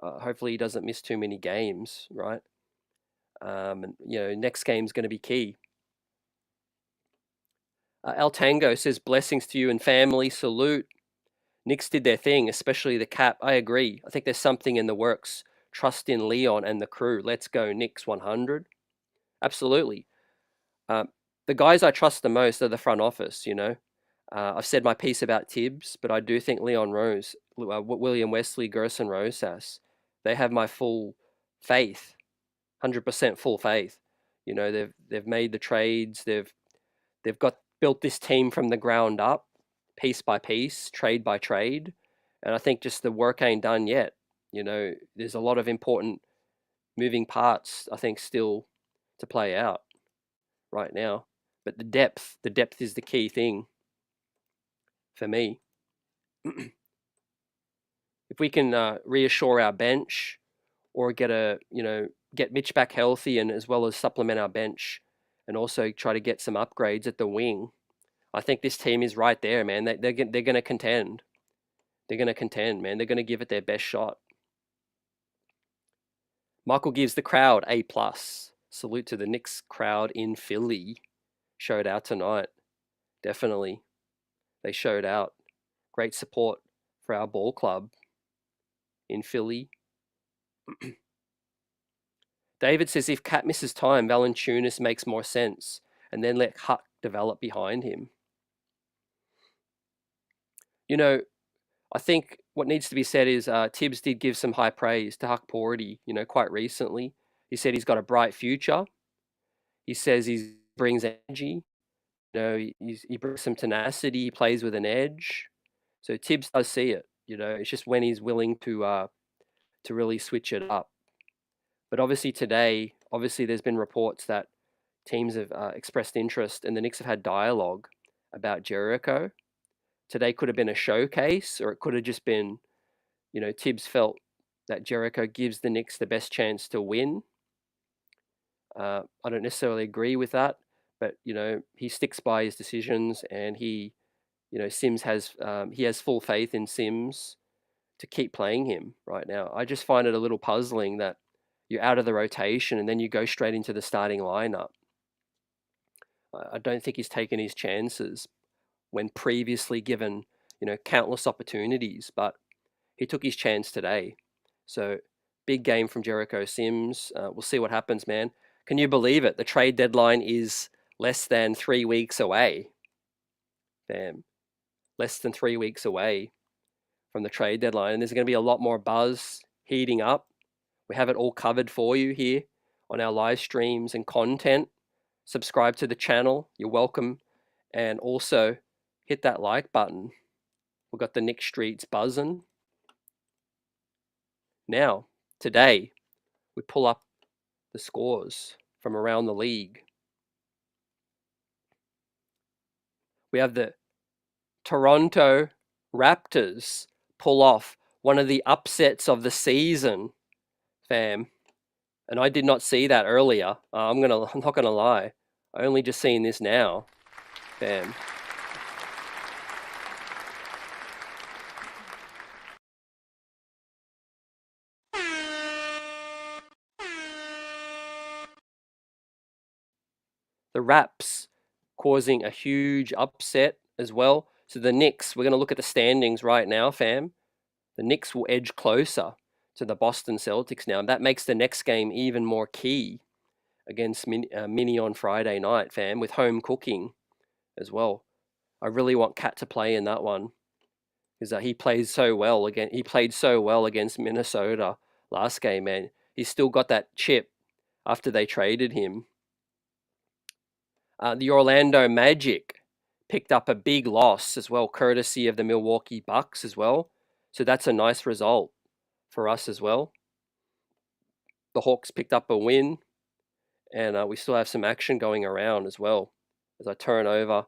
Hopefully he doesn't miss too many games, right? And, next game's going to be key. El Tango says, blessings to you and family, salute. Knicks did their thing, especially the cap. I agree. I think there's something in the works. Trust in Leon and the crew. Let's go Knicks 100. Absolutely. The guys I trust the most are the front office, I've said my piece about Tibbs, but I do think Leon Rose, William Wesley, Gerson Rosas, they have my full faith, 100% full faith. They've made the trades. They've built this team from the ground up. piece by piece, trade by trade. And I think just the work ain't done yet. There's a lot of important moving parts, I think, still to play out right now. But the depth is the key thing for me. If we can reassure our bench or get Mitch back healthy and as well as supplement our bench and also try to get some upgrades at the wing, I think this team is right there, man. They're going to contend. They're going to contend, man. They're going to give it their best shot. Michael gives the crowd A+. Salute to the Knicks crowd in Philly. Showed out tonight. Definitely. They showed out. Great support for our ball club in Philly. David says if Cat misses time, Valanciunas makes more sense, and then let Hart develop behind him. I think what needs to be said is Tibbs did give some high praise to Huck Porty, quite recently. He said he's got a bright future. He says he brings energy. He brings some tenacity. He plays with an edge. So Tibbs does see it. It's just when he's willing to really switch it up. But obviously today, there's been reports that teams have expressed interest, and the Knicks have had dialogue about Jericho. Today could have been a showcase, or it could have just been, Tibbs felt that Jericho gives the Knicks the best chance to win. I don't necessarily agree with that, but he sticks by his decisions, and Sims he has full faith in Sims to keep playing him right now. I just find it a little puzzling that you're out of the rotation and then you go straight into the starting lineup. I don't think he's taken his chances when previously given, countless opportunities, but he took his chance today. So big game from Jericho Sims. We'll see what happens, man. Can you believe it? The trade deadline is less than 3 weeks away. Damn. Less than 3 weeks away from the trade deadline. And there's going to be a lot more buzz heating up. We have it all covered for you here on our live streams and content. Subscribe to the channel. You're welcome. And also hit that like button. We've got the Knicks streets buzzing. Now, today, we pull up the scores from around the league. We have the Toronto Raptors pull off one of the upsets of the season, fam. And I did not see that earlier. I'm not gonna lie. I only just seen this now, fam. The Raps causing a huge upset as well. So the Knicks, we're going to look at the standings right now, fam. The Knicks will edge closer to the Boston Celtics now. And that makes the next game even more key against Mini on Friday night, fam, with home cooking as well. I really want Cat to play in that one because he plays so well again. He played so well against Minnesota last game, man. He's still got that chip after they traded him. The Orlando Magic picked up a big loss as well, courtesy of the Milwaukee Bucks as well. So that's a nice result for us as well. The Hawks picked up a win, and we still have some action going around as well. As I turn over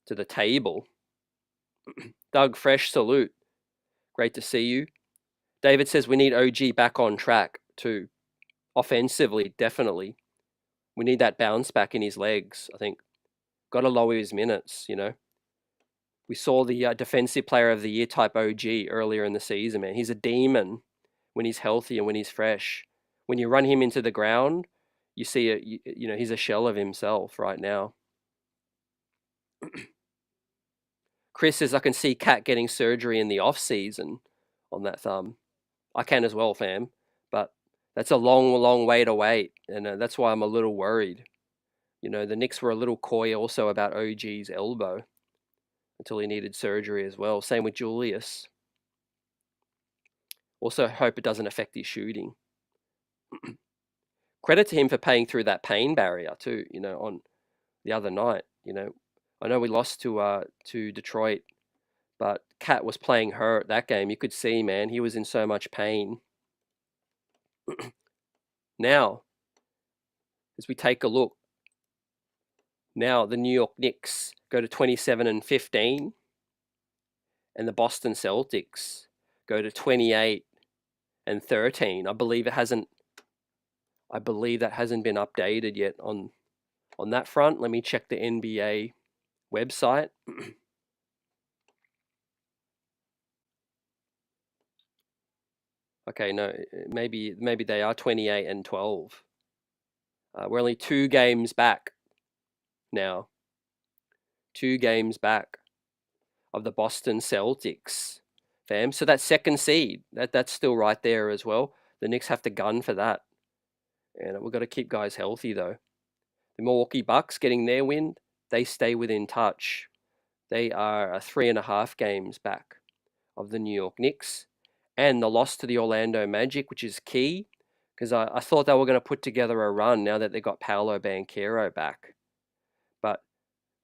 to the table. Doug Fresh, salute. Great to see you. David says we need OG back on track too. Offensively, definitely. We need that bounce back in his legs, I think. Got to lower his minutes, We saw the Defensive Player of the Year type OG earlier in the season, man. He's a demon when he's healthy and when he's fresh. When you run him into the ground, you see, he's a shell of himself right now. Chris says, I can see Cat getting surgery in the off-season on that thumb. I can as well, fam. But that's a long, long way to wait. And that's why I'm a little worried. The Knicks were a little coy also about OG's elbow until he needed surgery as well. Same with Julius. Also hope it doesn't affect his shooting. Credit to him for paying through that pain barrier too, on the other night. I know we lost to Detroit But Cat was playing hurt that game. You could see, man, he was in so much pain. Now, as we take a look, now the New York Knicks go to 27-15, and the Boston Celtics go to 28-13. I believe that hasn't been updated yet on that front. Let me check the NBA website. Okay, no, maybe they are 28-12. We're only 2 games back now. 2 games back of the Boston Celtics, fam. So that second seed, that's still right there as well. The Knicks have to gun for that. And we've got to keep guys healthy, though. The Milwaukee Bucks getting their win, they stay within touch. They are 3.5 games back of the New York Knicks. And the loss to the Orlando Magic, which is key, because I thought they were going to put together a run now that they got Paolo Banchero back. But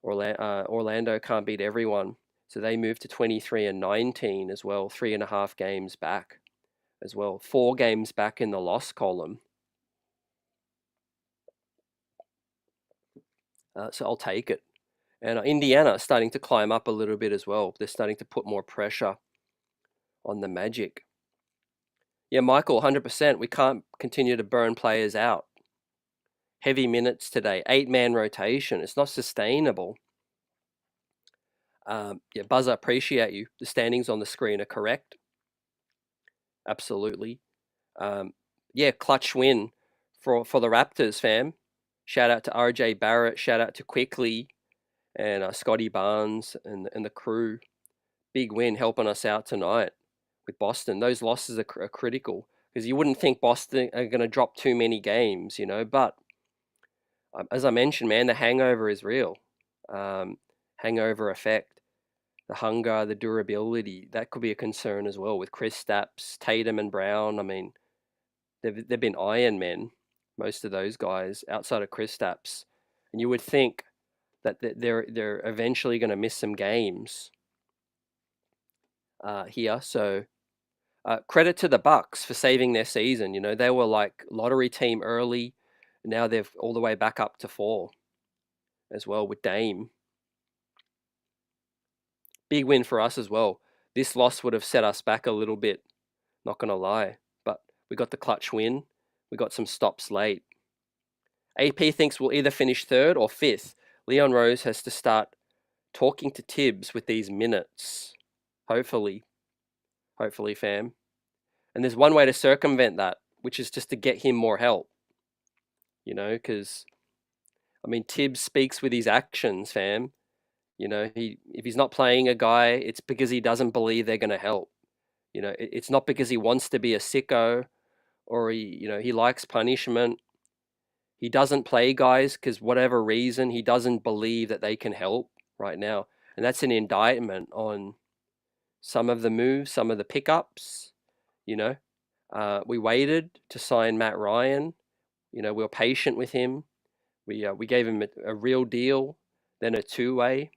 Orlando can't beat everyone. So they moved to 23-19 as well, 3.5 games back as well. 4 games back in the loss column. So I'll take it. And Indiana starting to climb up a little bit as well. They're starting to put more pressure on the Magic. Yeah, Michael, 100%. We can't continue to burn players out. Heavy minutes today. 8-man rotation. It's not sustainable. Yeah, Buzz, I appreciate you. The standings on the screen are correct. Absolutely. Yeah, clutch win for the Raptors, fam. Shout out to RJ Barrett. Shout out to Quickly and Scotty Barnes and the crew. Big win helping us out tonight with Boston. Those losses are critical because you wouldn't think Boston are going to drop too many games, you know. But as I mentioned, man, the hangover is real. Hangover effect. The hunger, the durability, that could be a concern as well with Kristaps, Tatum and Brown. I mean, they've been Iron Men, most of those guys, outside of Kristaps. And you would think that they're eventually going to miss some games here. So credit to the Bucks for saving their season. You know, they were like lottery team early. Now they've all the way back up to 4 as well with Dame. Big win for us as well. This loss would have set us back a little bit, not going to lie. But we got the clutch win. We got some stops late. AP thinks we'll either finish 3rd or 5th. Leon Rose has to start talking to Tibbs with these minutes. Hopefully, fam. And there's one way to circumvent that, which is just to get him more help. You know, because, I mean, Tibbs speaks with his actions, fam. You know, if he's not playing a guy, it's because he doesn't believe they're going to help. You know, it's not because he wants to be a sicko or he likes punishment. He doesn't play guys because whatever reason, he doesn't believe that they can help right now. And that's an indictment on some of the moves, some of the pickups, you know. We waited to sign Matt Ryan. You know, we were patient with him. We gave him a real deal, then a 2-way.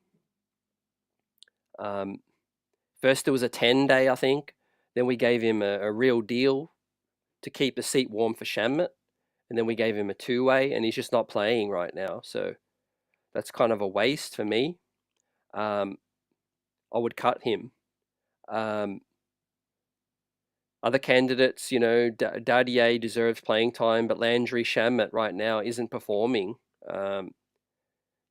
First it was a 10-day, I think. Then we gave him a real deal to keep the seat warm for Shamet. And then we gave him a 2-way, and he's just not playing right now. So that's kind of a waste for me. I would cut him. Other candidates, you know, Dardier deserves playing time, but Landry Shamet right now isn't performing.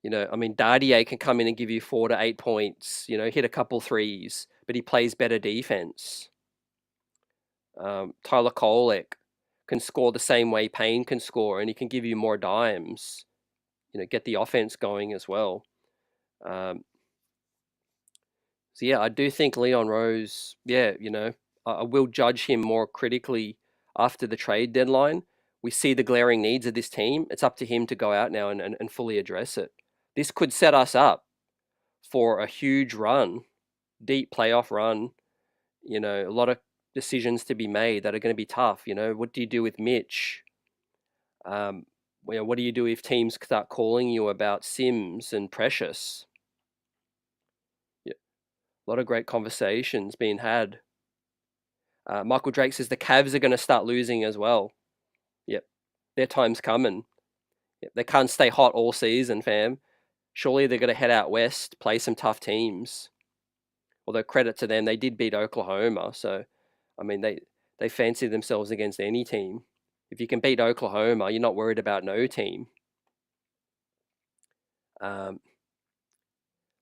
You know, I mean, Dardier can come in and give you 4 to 8 points, you know, hit a couple threes, but he plays better defense. Tyler Kolek can score the same way Payne can score, and he can give you more dimes, you know, get the offense going as well. So, yeah, I do think Leon Rose, yeah, you know, I will judge him more critically after the trade deadline. We see the glaring needs of this team. It's up to him to go out now and fully address it. This could set us up for a huge run, deep playoff run. You know, a lot of decisions to be made that are going to be tough. You know, what do you do with Mitch? You know, what do you do if teams start calling you about Sims and Precious? Yeah. A lot of great conversations being had. Michael Drake says the Cavs are going to start losing as well. Yep, their time's coming. Yep, they can't stay hot all season, fam. Surely they're going to head out west, play some tough teams. Although credit to them, they did beat Oklahoma. So, I mean, they fancy themselves against any team. If you can beat Oklahoma, you're not worried about no team.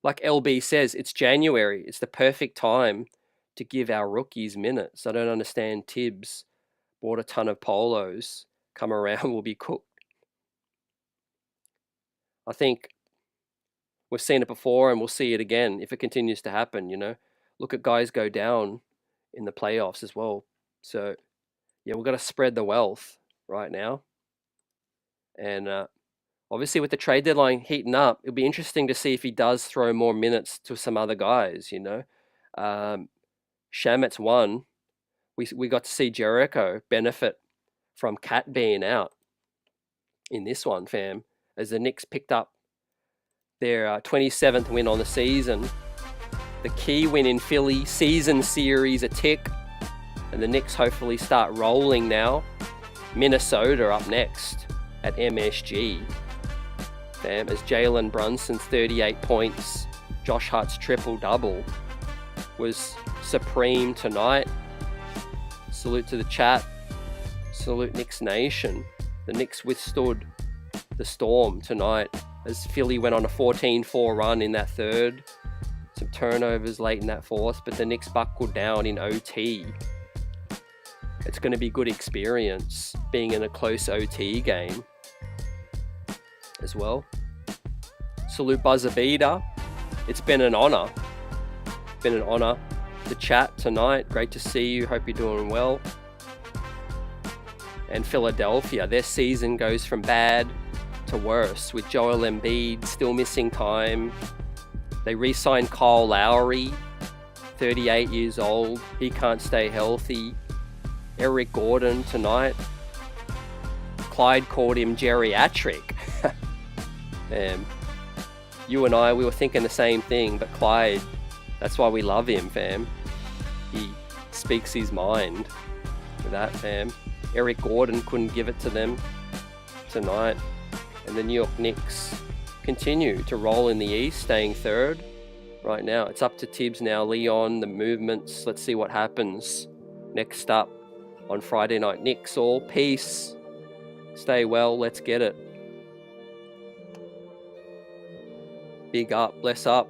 Like LB says, it's January. It's the perfect time to give our rookies minutes. I don't understand. Tibbs bought a ton of polos. Come around, will be cooked. I think we've seen it before and we'll see it again if it continues to happen, you know. Look at guys go down in the playoffs as well. So, yeah, we've got to spread the wealth right now. And obviously with the trade deadline heating up, it'll be interesting to see if he does throw more minutes to some other guys, you know. Shamet's one. We got to see Jericho benefit from Cat being out in this one, fam, as the Knicks picked up their 27th win on the season. The key win in Philly, season series a tick, and the Knicks hopefully start rolling now. Minnesota up next at MSG. Fam, as Jalen Brunson's 38 points, Josh Hart's triple-double was supreme tonight. Salute to the chat. Salute Knicks Nation. The Knicks withstood the storm tonight as Philly went on a 14-4 run in that third. Some turnovers late in that fourth, but the Knicks buckled down in OT. It's going to be good experience being in a close OT game as well. Salute Buzzer Beater. It's been an honor. Been an honor to chat tonight. Great to see you. Hope you're doing well. And Philadelphia, their season goes from bad to worse with Joel Embiid still missing time. They re-signed Kyle Lowry, 38 years old. He can't stay healthy. Eric Gordon tonight. Clyde called him geriatric. You and I, we were thinking the same thing, but Clyde, that's why we love him, fam. He speaks his mind for that, fam. Eric Gordon couldn't give it to them tonight. And the New York Knicks continue to roll in the East, staying third right now. It's up to Tibbs now, Leon, the movements. Let's see what happens next up on Friday night. Knicks all, peace. Stay well, let's get it. Big up, bless up.